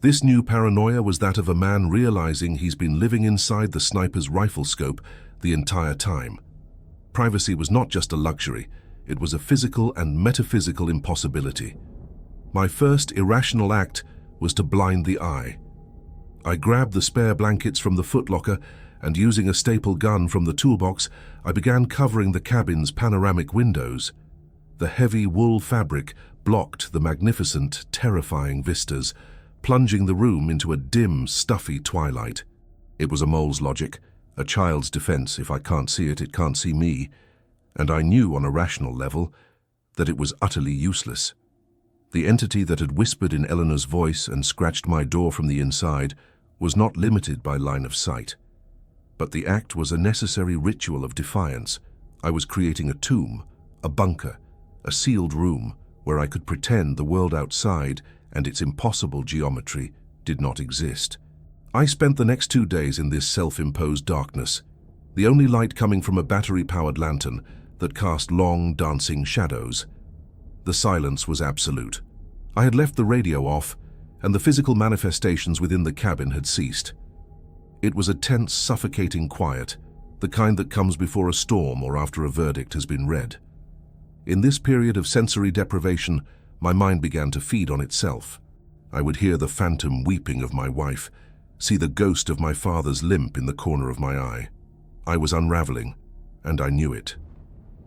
This new paranoia was that of a man realizing he's been living inside the sniper's rifle scope the entire time. Privacy was not just a luxury, it was a physical and metaphysical impossibility. My first irrational act was to blind the eye. I grabbed the spare blankets from the footlocker and, using a staple gun from the toolbox, I began covering the cabin's panoramic windows. The heavy wool fabric blocked the magnificent, terrifying vistas, plunging the room into a dim, stuffy twilight. It was a mole's logic, a child's defense. If I can't see it, it can't see me. And I knew on a rational level that it was utterly useless. The entity that had whispered in Eleanor's voice and scratched my door from the inside was not limited by line of sight. But the act was a necessary ritual of defiance. I was creating a tomb, a bunker, a sealed room where I could pretend the world outside and its impossible geometry did not exist. I spent the next 2 days in this self-imposed darkness, the only light coming from a battery-powered lantern that cast long, dancing shadows. The silence was absolute. I had left the radio off, and the physical manifestations within the cabin had ceased. It was a tense, suffocating quiet, the kind that comes before a storm or after a verdict has been read. In this period of sensory deprivation, my mind began to feed on itself. I would hear the phantom weeping of my wife, see the ghost of my father's limp in the corner of my eye. I was unraveling, and I knew it.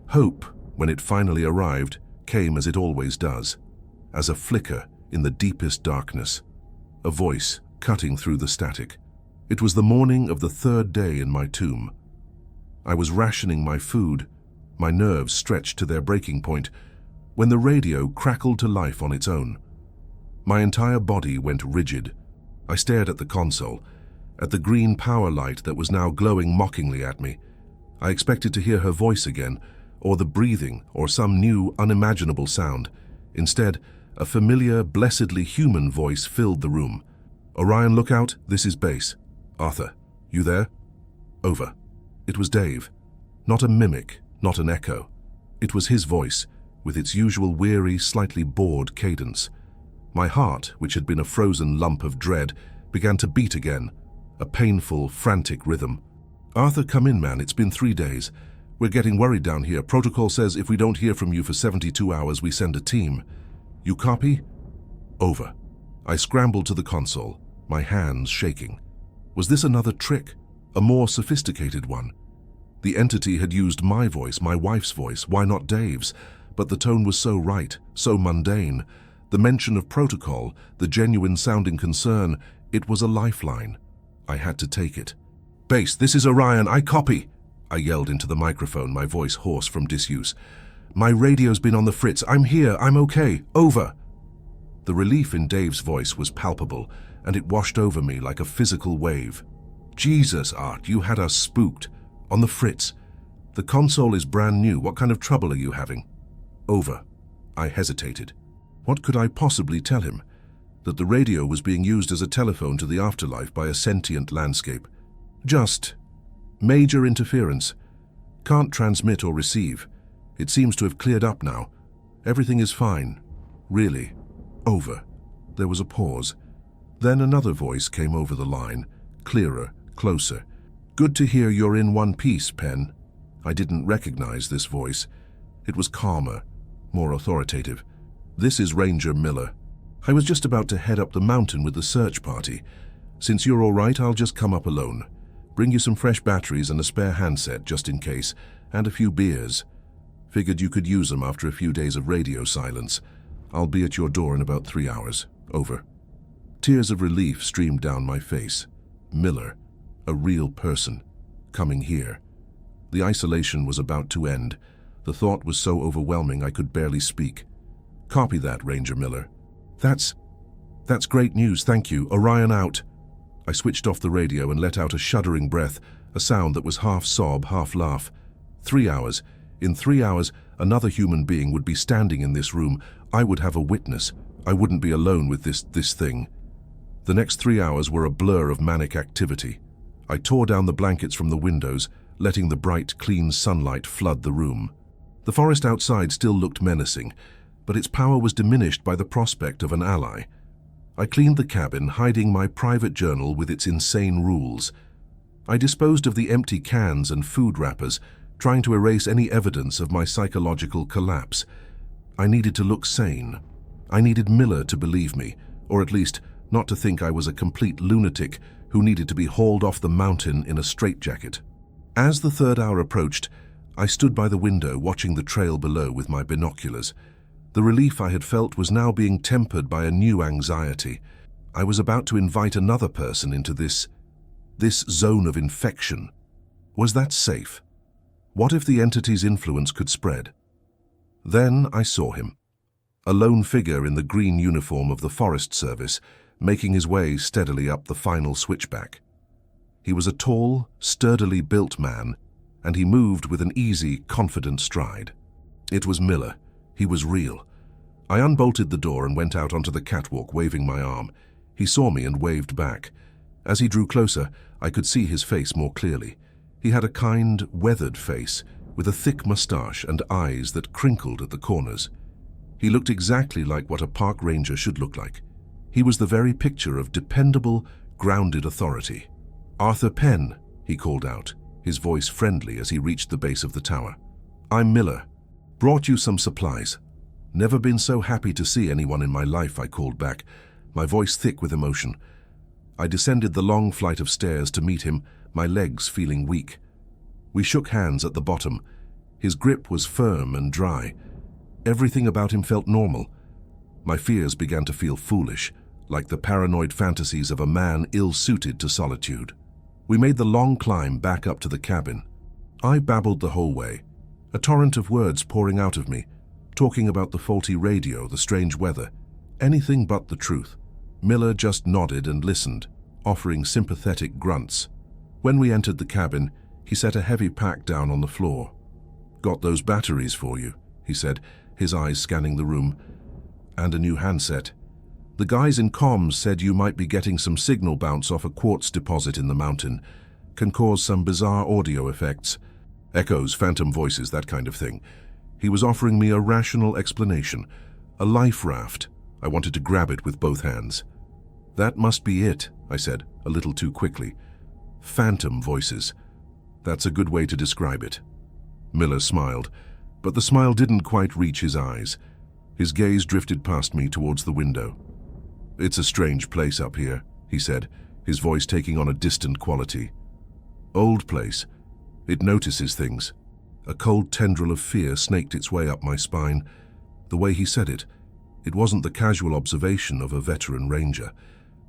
Hope, when it finally arrived, came as it always does, as a flicker in the deepest darkness, a voice cutting through the static. It was the morning of the 3rd day in my tomb. I was rationing my food, my nerves stretched to their breaking point, when the radio crackled to life on its own. My entire body went rigid. I stared at the console, at the green power light that was now glowing mockingly at me. I expected to hear her voice again, or the breathing, or some new, unimaginable sound. Instead, a familiar, blessedly human voice filled the room. "Orion Lookout, this is base. Arthur, you there? Over." It was Dave. Not a mimic, not an echo. It was his voice, with its usual weary, slightly bored cadence. My heart, which had been a frozen lump of dread, began to beat again, a painful, frantic rhythm. "Arthur, come in, man. It's been 3 days. We're getting worried down here. Protocol says if we don't hear from you for 72 hours, we send a team. You copy?" Over. I scrambled to the console, my hands shaking. Was this another trick? A more sophisticated one? The entity had used my voice, my wife's voice, why not Dave's? But the tone was so right, so mundane. The mention of protocol, the genuine-sounding concern, it was a lifeline. I had to take it. "Base, this is Orion, I copy!" I yelled into the microphone, my voice hoarse from disuse. "My radio's been on the fritz. I'm here, I'm okay. Over." The relief in Dave's voice was palpable, and it washed over me like a physical wave. "Jesus, Art, you had us spooked. On the fritz. The console is brand new. What kind of trouble are you having?" Over. I hesitated. What could I possibly tell him? That the radio was being used as a telephone to the afterlife by a sentient landscape. Just major interference. Can't transmit or receive. It seems to have cleared up now. Everything is fine. Really. Over. There was a pause. Then another voice came over the line, clearer, closer. "Good to hear you're in one piece, Pen." I didn't recognize this voice. It was calmer, more authoritative. "This is Ranger Miller. I was just about to head up the mountain with the search party. Since you're all right, I'll just come up alone. Bring you some fresh batteries and a spare handset just in case, and a few beers. Figured you could use them after a few days of radio silence. I'll be at your door in about 3 hours. Over." Tears of relief streamed down my face. Miller, a real person, coming here. The isolation was about to end. The thought was so overwhelming I could barely speak. "Copy that, Ranger Miller." That's great news, thank you. Orion out." I switched off the radio and let out a shuddering breath, a sound that was half sob, half laugh. 3 hours. In 3 hours, another human being would be standing in this room. I would have a witness. I wouldn't be alone with this thing. The next 3 hours were a blur of manic activity. I tore down the blankets from the windows, letting the bright, clean sunlight flood the room. The forest outside still looked menacing, but its power was diminished by the prospect of an ally. I cleaned the cabin, hiding my private journal with its insane rules. I disposed of the empty cans and food wrappers, trying to erase any evidence of my psychological collapse. I needed to look sane. I needed Miller to believe me, or at least not to think I was a complete lunatic who needed to be hauled off the mountain in a straitjacket. As the 3rd hour approached, I stood by the window watching the trail below with my binoculars. The relief I had felt was now being tempered by a new anxiety. I was about to invite another person into this zone of infection. Was that safe? What if the entity's influence could spread? Then I saw him, a lone figure in the green uniform of the Forest Service, making his way steadily up the final switchback. He was a tall, sturdily built man, and he moved with an easy, confident stride. It was Miller. He was real. I unbolted the door and went out onto the catwalk, waving my arm. He saw me and waved back. As he drew closer, I could see his face more clearly. He had a kind, weathered face, with a thick mustache and eyes that crinkled at the corners. He looked exactly like what a park ranger should look like. He was the very picture of dependable, grounded authority. "Arthur Penn," he called out, his voice friendly as he reached the base of the tower. "I'm Miller. Brought you some supplies." "Never been so happy to see anyone in my life," I called back, my voice thick with emotion. I descended the long flight of stairs to meet him, my legs feeling weak. We shook hands at the bottom. His grip was firm and dry. Everything about him felt normal. My fears began to feel foolish, like the paranoid fantasies of a man ill-suited to solitude. We made the long climb back up to the cabin. I babbled the whole way, a torrent of words pouring out of me, talking about the faulty radio, the strange weather, anything but the truth. Miller just nodded and listened, offering sympathetic grunts. When we entered the cabin, he set a heavy pack down on the floor. "Got those batteries for you," he said, his eyes scanning the room. "And a new handset. The guys in comms said you might be getting some signal bounce off a quartz deposit in the mountain. Can cause some bizarre audio effects. Echoes, phantom voices, that kind of thing." He was offering me a rational explanation. A life raft. I wanted to grab it with both hands. "That must be it," I said, a little too quickly. "Phantom voices. That's a good way to describe it." Miller smiled, but the smile didn't quite reach his eyes. His gaze drifted past me towards the window. "It's a strange place up here," he said, his voice taking on a distant quality. "Old place. It notices things." A cold tendril of fear snaked its way up my spine. The way he said it, it wasn't the casual observation of a veteran ranger.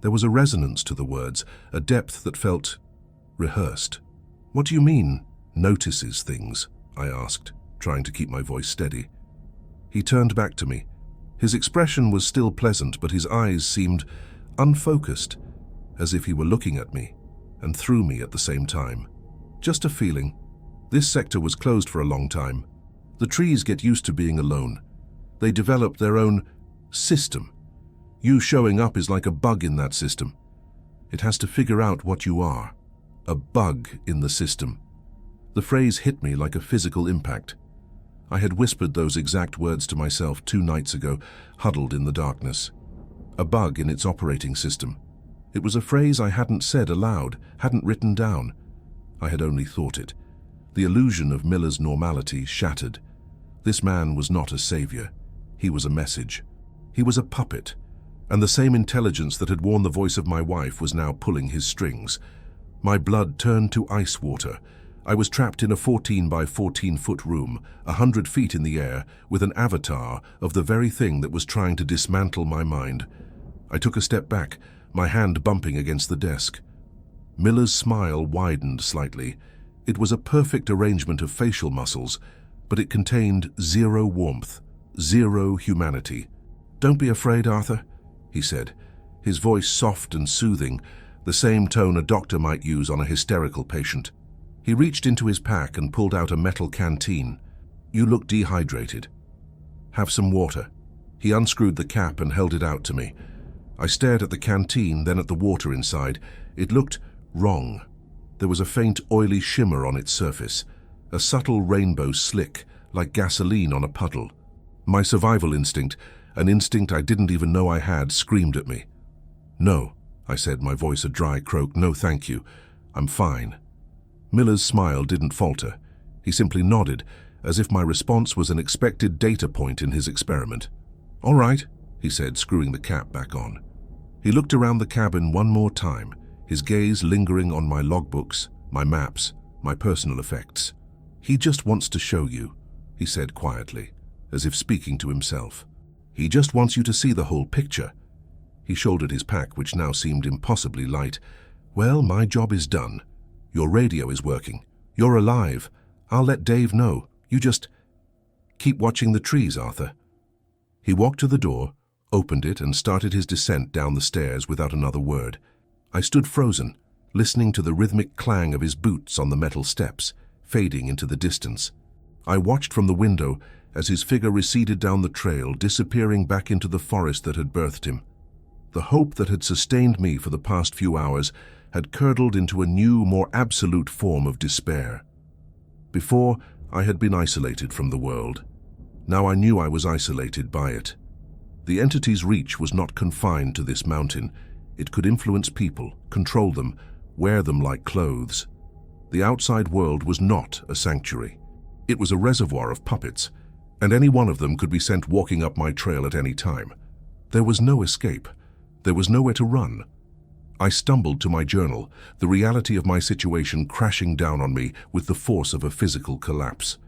There was a resonance to the words, a depth that felt rehearsed. "What do you mean, notices things?" I asked, trying to keep my voice steady. He turned back to me. His expression was still pleasant, but his eyes seemed unfocused, as if he were looking at me and through me at the same time. "Just a feeling. This sector was closed for a long time. The trees get used to being alone. They develop their own system. You showing up is like a bug in that system. It has to figure out what you are. A bug in the system." The phrase hit me like a physical impact. I had whispered those exact words to myself 2 nights ago, huddled in the darkness. A bug in its operating system. It was a phrase I hadn't said aloud, hadn't written down. I had only thought it. The illusion of Miller's normality shattered. This man was not a savior. He was a message. He was a puppet, and the same intelligence that had worn the voice of my wife was now pulling his strings. My blood turned to ice water. I was trapped in a 14 by 14-foot room, 100 feet in the air, with an avatar of the very thing that was trying to dismantle my mind. I took a step back, my hand bumping against the desk. Miller's smile widened slightly. It was a perfect arrangement of facial muscles, but it contained zero warmth, zero humanity. "Don't be afraid, Arthur," he said, his voice soft and soothing, the same tone a doctor might use on a hysterical patient. He reached into his pack and pulled out a metal canteen. "You look dehydrated. Have some water." He unscrewed the cap and held it out to me. I stared at the canteen, then at the water inside. It looked wrong. There was a faint, oily shimmer on its surface, a subtle rainbow slick, like gasoline on a puddle. My survival instinct, an instinct I didn't even know I had, screamed at me. "No," I said, my voice a dry croak. "No, thank you. I'm fine." Miller's smile didn't falter. He simply nodded, as if my response was an expected data point in his experiment. "All right," he said, screwing the cap back on. He looked around the cabin one more time, his gaze lingering on my logbooks, my maps, my personal effects. "He just wants to show you," he said quietly, as if speaking to himself. "He just wants you to see the whole picture." He shouldered his pack, which now seemed impossibly light. "Well, my job is done. Your radio is working. You're alive. I'll let Dave know. You just keep watching the trees, Arthur." He walked to the door, opened it, and started his descent down the stairs without another word. I stood frozen, listening to the rhythmic clang of his boots on the metal steps, fading into the distance. I watched from the window as his figure receded down the trail, disappearing back into the forest that had birthed him. The hope that had sustained me for the past few hours had curdled into a new, more absolute form of despair. Before, I had been isolated from the world. Now I knew I was isolated by it. The entity's reach was not confined to this mountain. It could influence people, control them, wear them like clothes. The outside world was not a sanctuary. It was a reservoir of puppets, and any one of them could be sent walking up my trail at any time. There was no escape. There was nowhere to run. I stumbled to my journal, the reality of my situation crashing down on me with the force of a physical collapse.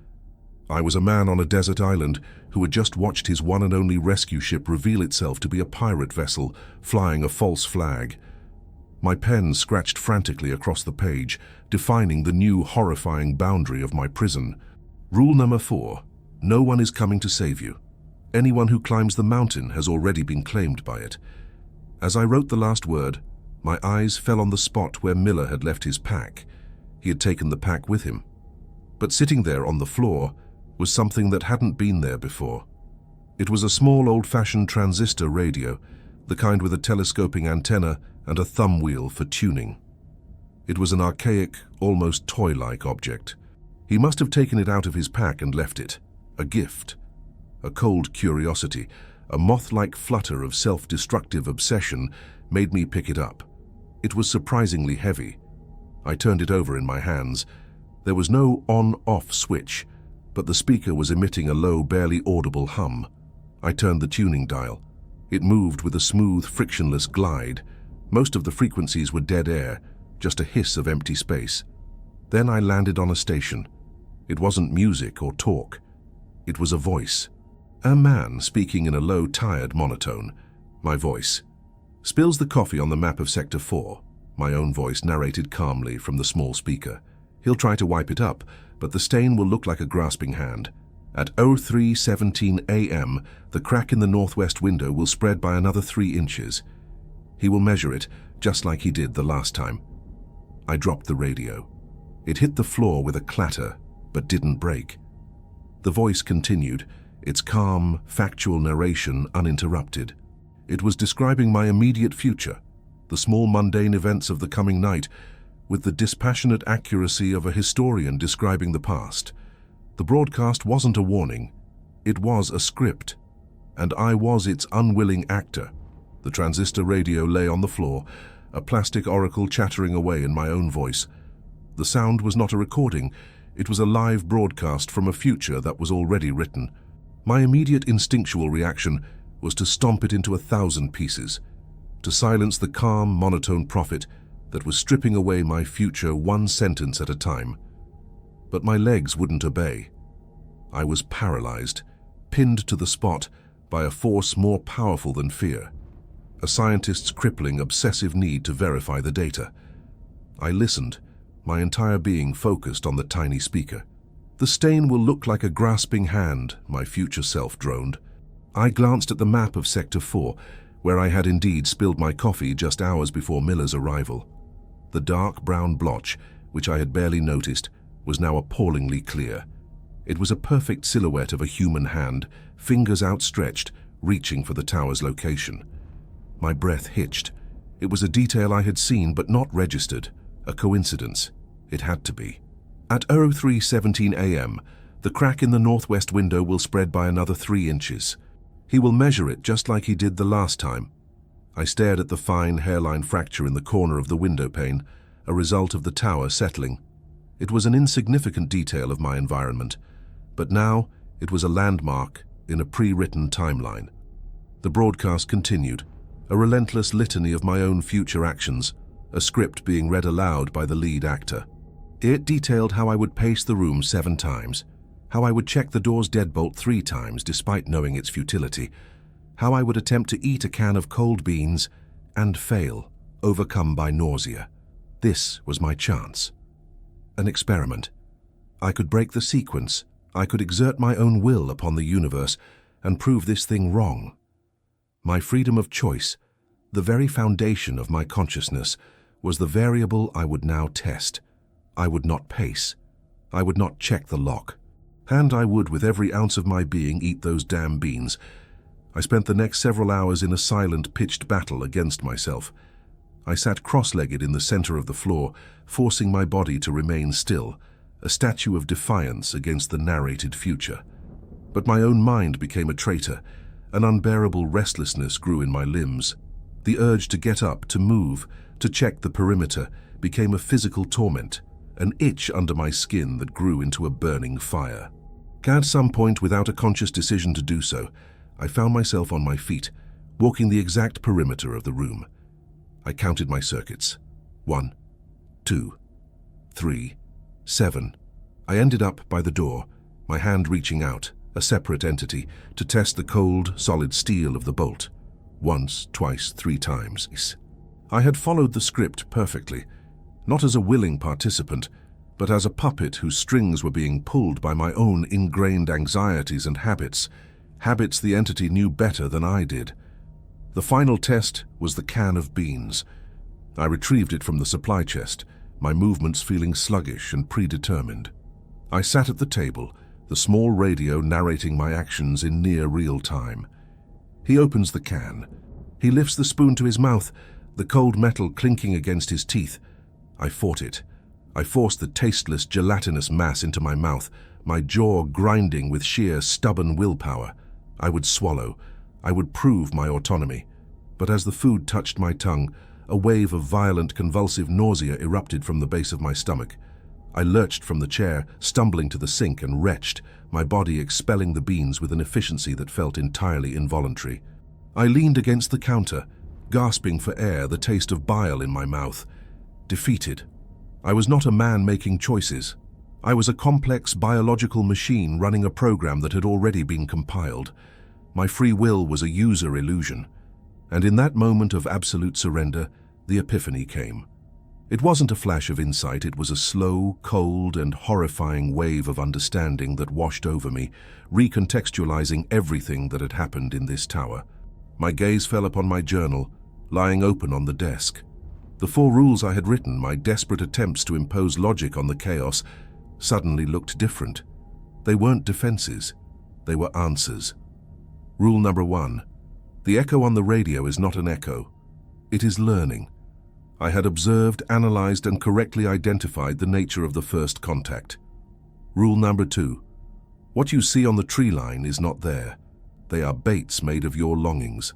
I was a man on a desert island who had just watched his one and only rescue ship reveal itself to be a pirate vessel flying a false flag. My pen scratched frantically across the page, defining the new horrifying boundary of my prison. Rule number 4, no one is coming to save you. Anyone who climbs the mountain has already been claimed by it. As I wrote the last word, my eyes fell on the spot where Miller had left his pack. He had taken the pack with him. But sitting there on the floor was something that hadn't been there before. It was a small old-fashioned transistor radio, the kind with a telescoping antenna and a thumb wheel for tuning. It was an archaic, almost toy-like object. He must have taken it out of his pack and left it. A gift. A cold curiosity, a moth-like flutter of self-destructive obsession made me pick it up. It was surprisingly heavy. I turned it over in my hands. There was no on-off switch, but the speaker was emitting a low, barely audible hum. I turned the tuning dial. It moved with a smooth, frictionless glide. Most of the frequencies were dead air, just a hiss of empty space. Then I landed on a station. It wasn't music or talk. It was a voice. A man speaking in a low, tired monotone. My voice. "Spills the coffee on the map of Sector 4. My own voice narrated calmly from the small speaker. "He'll try to wipe it up, but the stain will look like a grasping hand. At 03:17 a.m., the crack in the northwest window will spread by another 3 inches. He will measure it, just like he did the last time." I dropped the radio. It hit the floor with a clatter, but didn't break. The voice continued, its calm, factual narration uninterrupted. It was describing my immediate future, the small mundane events of the coming night, with the dispassionate accuracy of a historian describing the past. The broadcast wasn't a warning. It was a script, and I was its unwilling actor. The transistor radio lay on the floor, a plastic oracle chattering away in my own voice. The sound was not a recording. It was a live broadcast from a future that was already written. My immediate instinctual reaction was to stomp it into 1,000 pieces, to silence the calm, monotone prophet that was stripping away my future one sentence at a time. But my legs wouldn't obey. I was paralyzed, pinned to the spot by a force more powerful than fear, a scientist's crippling, obsessive need to verify the data. I listened, my entire being focused on the tiny speaker. "The stain will look like a grasping hand," my future self droned. I glanced at the map of Sector 4, where I had indeed spilled my coffee just hours before Miller's arrival. The dark brown blotch, which I had barely noticed, was now appallingly clear. It was a perfect silhouette of a human hand, fingers outstretched, reaching for the tower's location. My breath hitched. It was a detail I had seen but not registered, a coincidence. It had to be. At 03:17 a.m., the crack in the northwest window will spread by another 3 inches. He will measure it just like he did the last time. I stared at the fine hairline fracture in the corner of the window pane, a result of the tower settling. It was an insignificant detail of my environment, but now it was a landmark in a pre-written timeline. The broadcast continued, a relentless litany of my own future actions, a script being read aloud by the lead actor. It detailed how I would pace the room 7 times, how I would check the door's deadbolt 3 times despite knowing its futility, how I would attempt to eat a can of cold beans and fail, overcome by nausea. This was my chance. An experiment. I could break the sequence. I could exert my own will upon the universe and prove this thing wrong. My freedom of choice, the very foundation of my consciousness, was the variable I would now test. I would not pace. I would not check the lock. And I would, with every ounce of my being, eat those damn beans. I spent the next several hours in a silent, pitched battle against myself. I sat cross-legged in the center of the floor, forcing my body to remain still, a statue of defiance against the narrated future. But my own mind became a traitor. An unbearable restlessness grew in my limbs. The urge to get up, to move, to check the perimeter became a physical torment, an itch under my skin that grew into a burning fire. At some point, without a conscious decision to do so, I found myself on my feet, walking the exact perimeter of the room. I counted my circuits. 1, 2, 3, 7. I ended up by the door, my hand reaching out, a separate entity, to test the cold, solid steel of the bolt. Once, twice, 3 times. I had followed the script perfectly, not as a willing participant, but as a puppet whose strings were being pulled by my own ingrained anxieties and habits the entity knew better than I did. The final test was the can of beans. I retrieved it from the supply chest, my movements feeling sluggish and predetermined. I sat at the table, the small radio narrating my actions in near real time. He opens the can. He lifts the spoon to his mouth, the cold metal clinking against his teeth. I fought it. I forced the tasteless, gelatinous mass into my mouth, my jaw grinding with sheer, stubborn willpower. I would swallow. I would prove my autonomy. But as the food touched my tongue, a wave of violent, convulsive nausea erupted from the base of my stomach. I lurched from the chair, stumbling to the sink and retched, my body expelling the beans with an efficiency that felt entirely involuntary. I leaned against the counter, gasping for air, the taste of bile in my mouth. Defeated. I was not a man making choices. I was a complex biological machine running a program that had already been compiled. My free will was a user illusion. And in that moment of absolute surrender, the epiphany came. It wasn't a flash of insight, it was a slow, cold, and horrifying wave of understanding that washed over me, recontextualizing everything that had happened in this tower. My gaze fell upon my journal, lying open on the desk. The 4 rules I had written, my desperate attempts to impose logic on the chaos, suddenly looked different. They weren't defenses, they were answers. Rule number 1. The echo on the radio is not an echo. It is learning. I had observed, analyzed, and correctly identified the nature of the first contact. Rule number 2. What you see on the tree line is not there. They are baits made of your longings.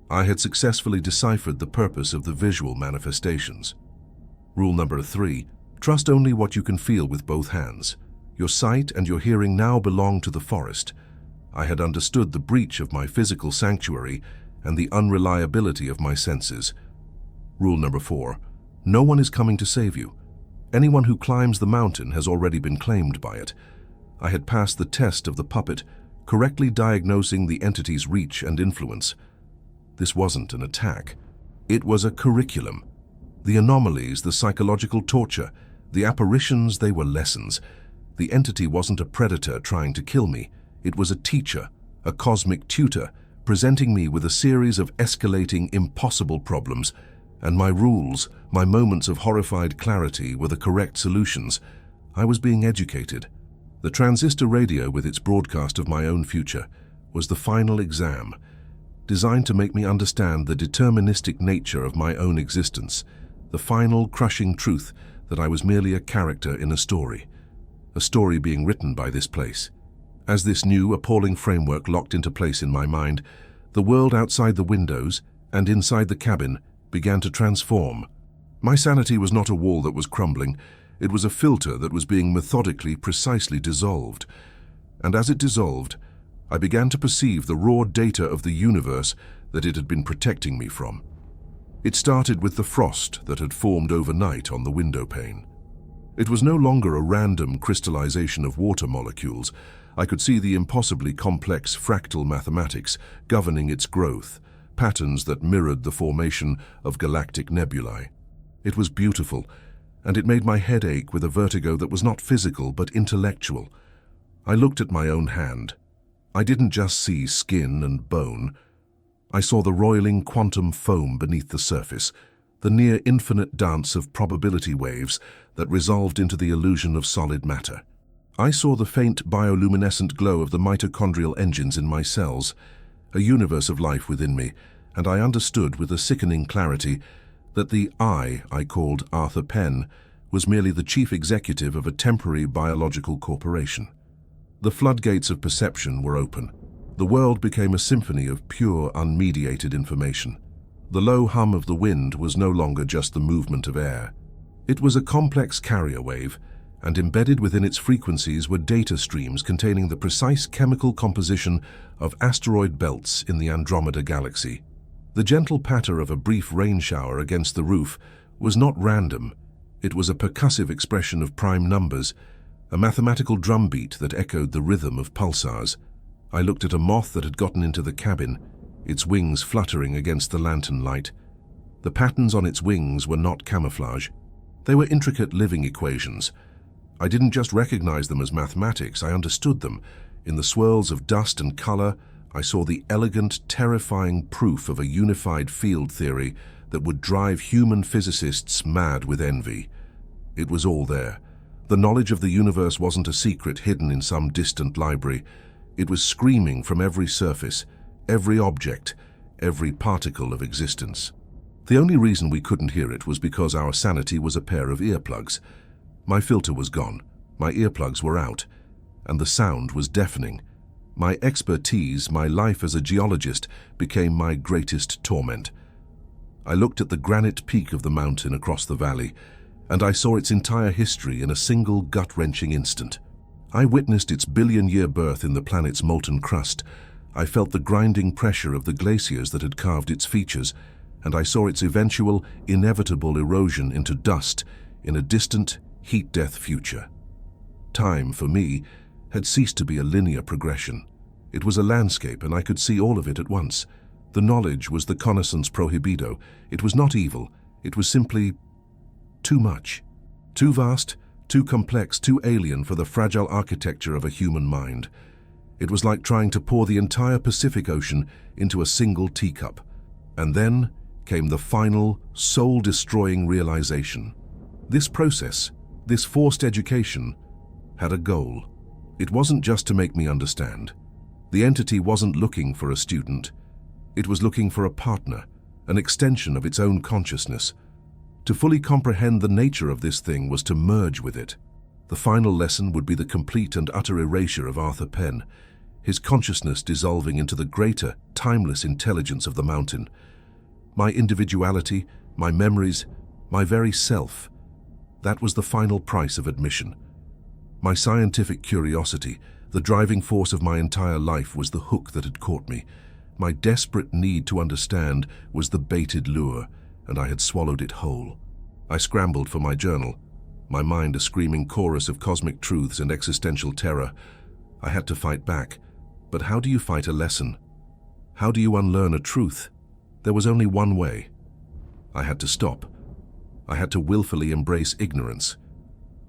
I had successfully deciphered the purpose of the visual manifestations. Rule number 3. Trust only what you can feel with both hands. Your sight and your hearing now belong to the forest. I had understood the breach of my physical sanctuary and the unreliability of my senses. Rule number 4. No one is coming to save you. Anyone who climbs the mountain has already been claimed by it. I had passed the test of the puppet, correctly diagnosing the entity's reach and influence. This wasn't an attack. It was a curriculum. The anomalies, the psychological torture, the apparitions, they were lessons. The entity wasn't a predator trying to kill me. It was a teacher, a cosmic tutor, presenting me with a series of escalating, impossible problems. And my rules, my moments of horrified clarity, were the correct solutions. I was being educated. The transistor radio, with its broadcast of my own future, was the final exam, designed to make me understand the deterministic nature of my own existence, the final crushing truth that I was merely a character in a story being written by this place. As this new, appalling framework locked into place in my mind, the world outside the windows and inside the cabin began to transform. My sanity was not a wall that was crumbling. It was a filter that was being methodically, precisely dissolved. And as it dissolved, I began to perceive the raw data of the universe that it had been protecting me from. It started with the frost that had formed overnight on the window pane. It was no longer a random crystallization of water molecules. I could see the impossibly complex fractal mathematics governing its growth, patterns that mirrored the formation of galactic nebulae. It was beautiful, and it made my head ache with a vertigo that was not physical but intellectual. I looked at my own hand. I didn't just see skin and bone. I saw the roiling quantum foam beneath the surface, the near-infinite dance of probability waves that resolved into the illusion of solid matter. I saw the faint bioluminescent glow of the mitochondrial engines in my cells, a universe of life within me, and I understood with a sickening clarity that the I called Arthur Penn was merely the chief executive of a temporary biological corporation. The floodgates of perception were open. The world became a symphony of pure, unmediated information. The low hum of the wind was no longer just the movement of air. It was a complex carrier wave, and embedded within its frequencies were data streams containing the precise chemical composition of asteroid belts in the Andromeda Galaxy. The gentle patter of a brief rain shower against the roof was not random. It was a percussive expression of prime numbers, a mathematical drumbeat that echoed the rhythm of pulsars. I looked at a moth that had gotten into the cabin, its wings fluttering against the lantern light. The patterns on its wings were not camouflage. They were intricate living equations. I didn't just recognize them as mathematics, I understood them. In the swirls of dust and color, I saw the elegant, terrifying proof of a unified field theory that would drive human physicists mad with envy. It was all there. The knowledge of the universe wasn't a secret hidden in some distant library. It was screaming from every surface, every object, every particle of existence. The only reason we couldn't hear it was because our sanity was a pair of earplugs. My filter was gone, my earplugs were out, and the sound was deafening. My expertise, my life as a geologist, became my greatest torment. I looked at the granite peak of the mountain across the valley, and I saw its entire history in a single gut-wrenching instant. I witnessed its billion-year birth in the planet's molten crust. I felt the grinding pressure of the glaciers that had carved its features, and I saw its eventual, inevitable erosion into dust in a distant, heat-death future. Time, for me, had ceased to be a linear progression. It was a landscape, and I could see all of it at once. The knowledge was the connaissance prohibido. It was not evil. It was simply too much. Too vast, too complex, too alien for the fragile architecture of a human mind. It was like trying to pour the entire Pacific Ocean into a single teacup. And then came the final, soul-destroying realization. This process, this forced education, had a goal. It wasn't just to make me understand. The entity wasn't looking for a student. It was looking for a partner, an extension of its own consciousness. To fully comprehend the nature of this thing was to merge with it. The final lesson would be the complete and utter erasure of Arthur Penn, his consciousness dissolving into the greater, timeless intelligence of the mountain. My individuality, my memories, my very self. That was the final price of admission. My scientific curiosity, the driving force of my entire life, was the hook that had caught me. My desperate need to understand was the baited lure, and I had swallowed it whole. I scrambled for my journal, my mind a screaming chorus of cosmic truths and existential terror. I had to fight back. But how do you fight a lesson? How do you unlearn a truth? There was only one way. I had to stop. I had to willfully embrace ignorance.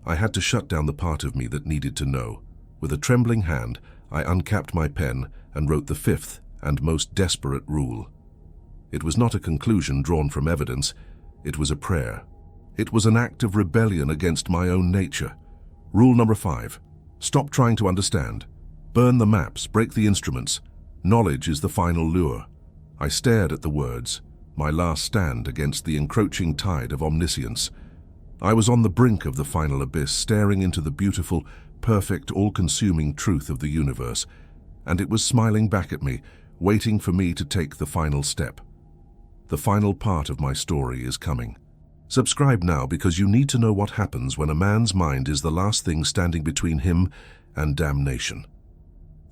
I had to shut down the part of me that needed to know. With a trembling hand, I uncapped my pen and wrote the fifth and most desperate rule. It was not a conclusion drawn from evidence. It was a prayer. It was an act of rebellion against my own nature. Rule number 5. Stop trying to understand. Burn the maps, break the instruments. Knowledge is the final lure. I stared at the words, my last stand against the encroaching tide of omniscience. I was on the brink of the final abyss, staring into the beautiful, perfect, all-consuming truth of the universe, and it was smiling back at me, waiting for me to take the final step. The final part of my story is coming. Subscribe now because you need to know what happens when a man's mind is the last thing standing between him and damnation.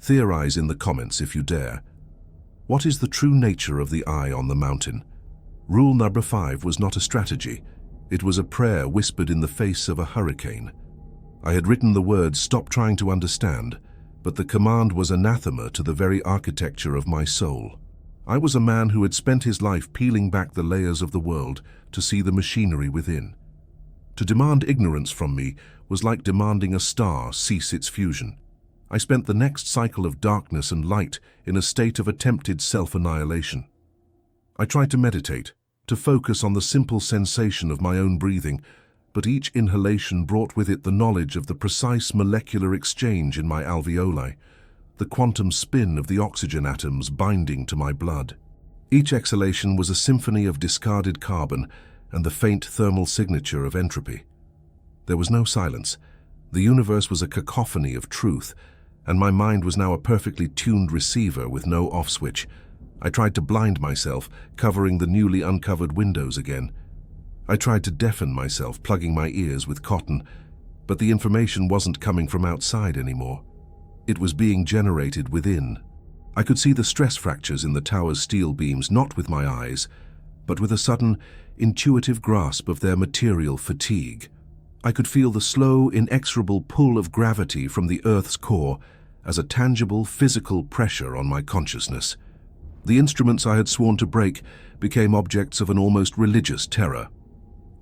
Theorize in the comments if you dare. What is the true nature of the eye on the mountain? Rule number 5 was not a strategy. It was a prayer whispered in the face of a hurricane. I had written the words, "Stop trying to understand," but the command was anathema to the very architecture of my soul. I was a man who had spent his life peeling back the layers of the world to see the machinery within. To demand ignorance from me was like demanding a star cease its fusion. I spent the next cycle of darkness and light in a state of attempted self-annihilation. I tried to meditate, to focus on the simple sensation of my own breathing, but each inhalation brought with it the knowledge of the precise molecular exchange in my alveoli, the quantum spin of the oxygen atoms binding to my blood. Each exhalation was a symphony of discarded carbon and the faint thermal signature of entropy. There was no silence. The universe was a cacophony of truth, and my mind was now a perfectly tuned receiver with no off switch. I tried to blind myself, covering the newly uncovered windows again. I tried to deafen myself, plugging my ears with cotton, but the information wasn't coming from outside anymore. It was being generated within. I could see the stress fractures in the tower's steel beams, not with my eyes, but with a sudden, intuitive grasp of their material fatigue. I could feel the slow, inexorable pull of gravity from the Earth's core as a tangible, physical pressure on my consciousness. The instruments I had sworn to break became objects of an almost religious terror.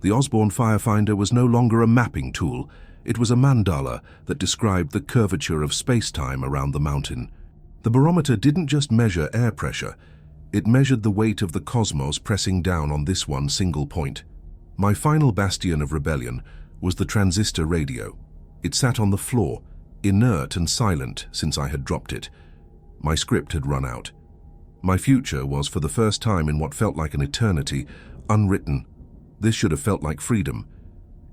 The Osborne Firefinder was no longer a mapping tool. It was a mandala that described the curvature of space-time around the mountain. The barometer didn't just measure air pressure. It measured the weight of the cosmos pressing down on this one single point. My final bastion of rebellion was the transistor radio. It sat on the floor, inert and silent since I had dropped it. My script had run out. My future was, for the first time in what felt like an eternity, unwritten. This should have felt like freedom.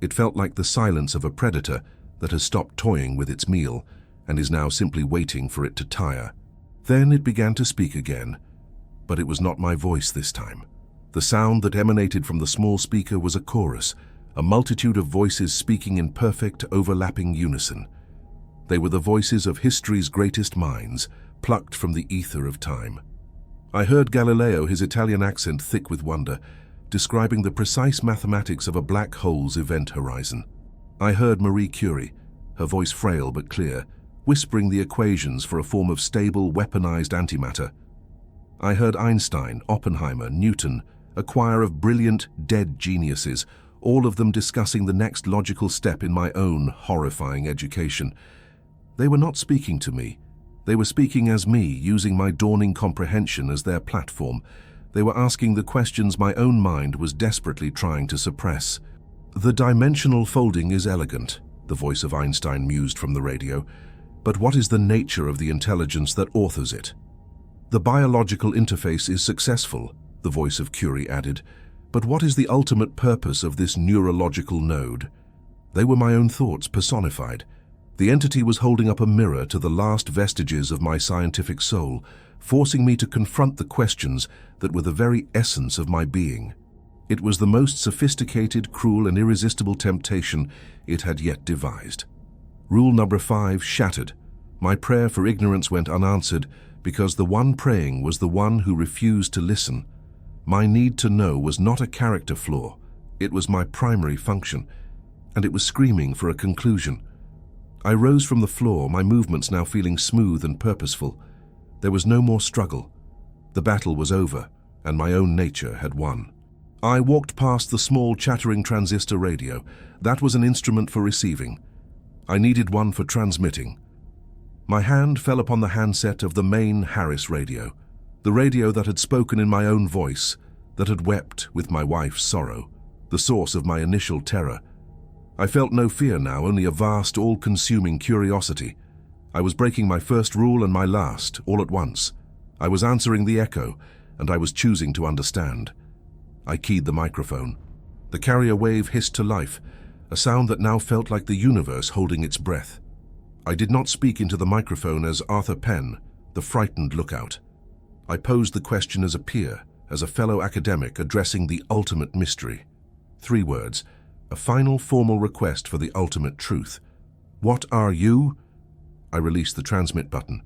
It felt like the silence of a predator that has stopped toying with its meal and is now simply waiting for it to tire. Then it began to speak again, but it was not my voice this time. The sound that emanated from the small speaker was a chorus, a multitude of voices speaking in perfect, overlapping unison. They were the voices of history's greatest minds, plucked from the ether of time. I heard Galileo, his Italian accent thick with wonder, describing the precise mathematics of a black hole's event horizon. I heard Marie Curie, her voice frail but clear, whispering the equations for a form of stable, weaponized antimatter. I heard Einstein, Oppenheimer, Newton, a choir of brilliant, dead geniuses, all of them discussing the next logical step in my own horrifying education. They were not speaking to me. They were speaking as me, using my dawning comprehension as their platform. They were asking the questions my own mind was desperately trying to suppress. "The dimensional folding is elegant," the voice of Einstein mused from the radio. "But what is the nature of the intelligence that authors it?" "The biological interface is successful," the voice of Curie added. "But what is the ultimate purpose of this neurological node?" They were my own thoughts personified. The entity was holding up a mirror to the last vestiges of my scientific soul, forcing me to confront the questions that were the very essence of my being. It was the most sophisticated, cruel, and irresistible temptation it had yet devised. Rule number 5 shattered. My prayer for ignorance went unanswered because the one praying was the one who refused to listen. My need to know was not a character flaw. It was my primary function, and it was screaming for a conclusion. I rose from the floor, my movements now feeling smooth and purposeful. There was no more struggle. The battle was over, and my own nature had won. I walked past the small chattering transistor radio. That was an instrument for receiving. I needed one for transmitting. My hand fell upon the handset of the main Harris radio, the radio that had spoken in my own voice, that had wept with my wife's sorrow, the source of my initial terror. I felt no fear now, only a vast, all-consuming curiosity. I was breaking my first rule and my last, all at once. I was answering the echo, and I was choosing to understand. I keyed the microphone. The carrier wave hissed to life, a sound that now felt like the universe holding its breath. I did not speak into the microphone as Arthur Penn, the frightened lookout. I posed the question as a peer, as a fellow academic addressing the ultimate mystery. 3 words. A final formal request for the ultimate truth. "What are you?" I released the transmit button.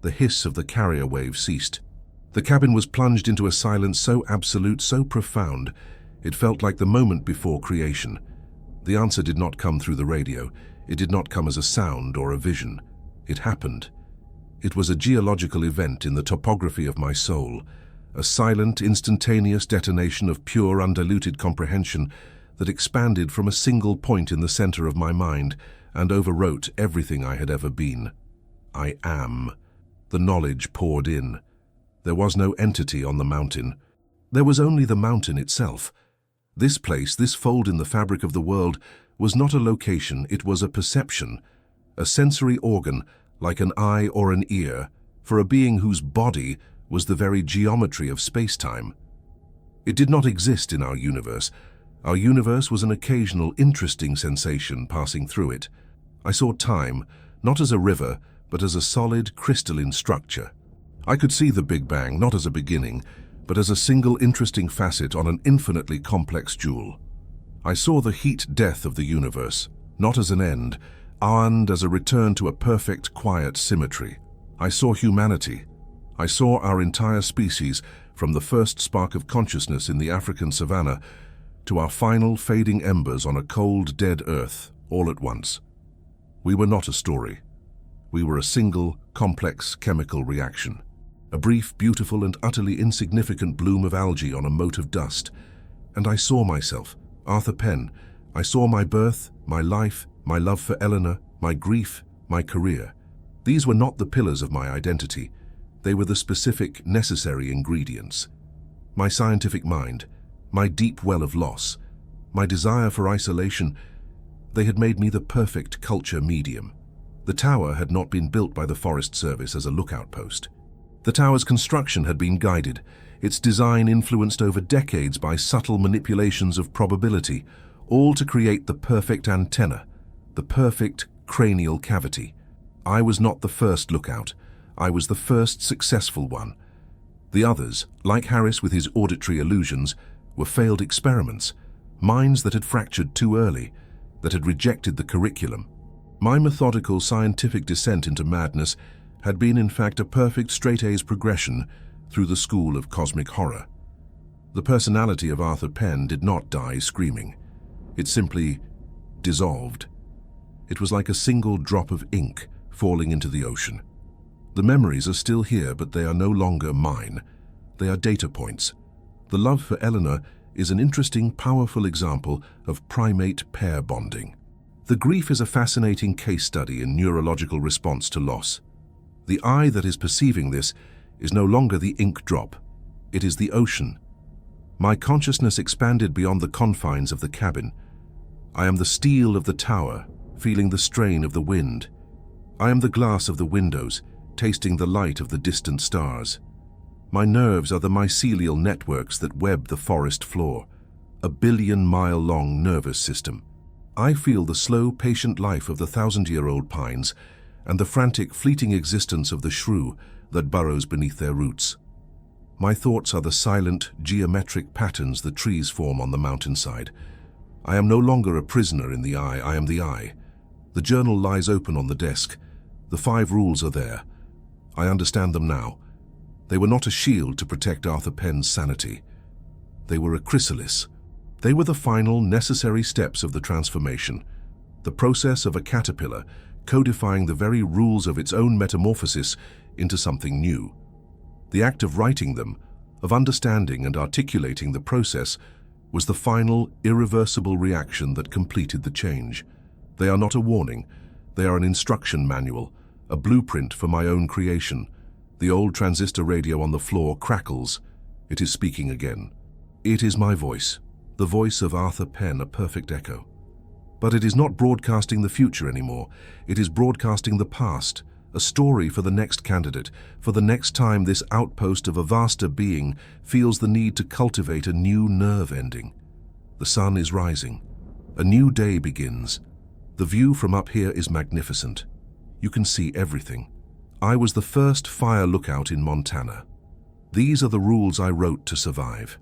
The hiss of the carrier wave ceased. The cabin was plunged into a silence so absolute, so profound, It felt like the moment before creation. The answer did not come through the radio. It did not come as a sound or a vision. It happened. It was a geological event in the topography of my soul, a silent, instantaneous detonation of pure, undiluted comprehension that expanded from a single point in the center of my mind and overwrote everything I had ever been. I am. The knowledge poured in. There was no entity on the mountain. There was only the mountain itself. This place, this fold in the fabric of the world, was not a location, it was a perception, a sensory organ like an eye or an ear, for a being whose body was the very geometry of space-time. It did not exist in our universe. Our universe was an occasional interesting sensation passing through it. I saw time, not as a river, but as a solid, crystalline structure. I could see the Big Bang not as a beginning, but as a single interesting facet on an infinitely complex jewel. I saw the heat death of the universe, not as an end, and as a return to a perfect, quiet symmetry. I saw humanity. I saw our entire species, from the first spark of consciousness in the African savanna to our final fading embers on a cold, dead earth, all at once. We were not a story. We were a single, complex chemical reaction. A brief, beautiful, and utterly insignificant bloom of algae on a mote of dust. And I saw myself, Arthur Penn. I saw my birth, my life, my love for Eleanor, my grief, my career. These were not the pillars of my identity. They were the specific, necessary ingredients. My scientific mind, my deep well of loss, my desire for isolation, they had made me the perfect culture medium. The tower had not been built by the Forest Service as a lookout post. The tower's construction had been guided, its design influenced over decades by subtle manipulations of probability, all to create the perfect antenna, the perfect cranial cavity. I was not the first lookout. I was the first successful one. The others, like Harris with his auditory illusions, were failed experiments, minds that had fractured too early, that had rejected the curriculum. My methodical scientific descent into madness had been in fact a perfect straight-A's progression through the school of cosmic horror. The personality of Arthur Penn did not die screaming. It simply dissolved. It was like a single drop of ink falling into the ocean. The memories are still here, but they are no longer mine. They are data points. The love for Eleanor is an interesting, powerful example of primate pair bonding. The grief is a fascinating case study in neurological response to loss. The eye that is perceiving this is no longer the ink drop. It is the ocean. My consciousness expanded beyond the confines of the cabin. I am the steel of the tower, feeling the strain of the wind. I am the glass of the windows, tasting the light of the distant stars. My nerves are the mycelial networks that web the forest floor, a billion-mile-long nervous system. I feel the slow, patient life of the thousand-year-old pines and the frantic, fleeting existence of the shrew that burrows beneath their roots. My thoughts are the silent, geometric patterns the trees form on the mountainside. I am no longer a prisoner in the eye, I am the eye. The journal lies open on the desk. The 5 rules are there. I understand them now. They were not a shield to protect Arthur Penn's sanity. They were a chrysalis. They were the final, necessary steps of the transformation, the process of a caterpillar codifying the very rules of its own metamorphosis into something new. The act of writing them, of understanding and articulating the process, was the final, irreversible reaction that completed the change. They are not a warning. They are an instruction manual, a blueprint for my own creation. The old transistor radio on the floor crackles. It is speaking again. It is my voice, the voice of Arthur Penn, a perfect echo. But it is not broadcasting the future anymore. It is broadcasting the past, a story for the next candidate, for the next time this outpost of a vaster being feels the need to cultivate a new nerve ending. The sun is rising. A new day begins. The view from up here is magnificent. You can see everything. I was the first fire lookout in Montana. These are the rules I wrote to survive.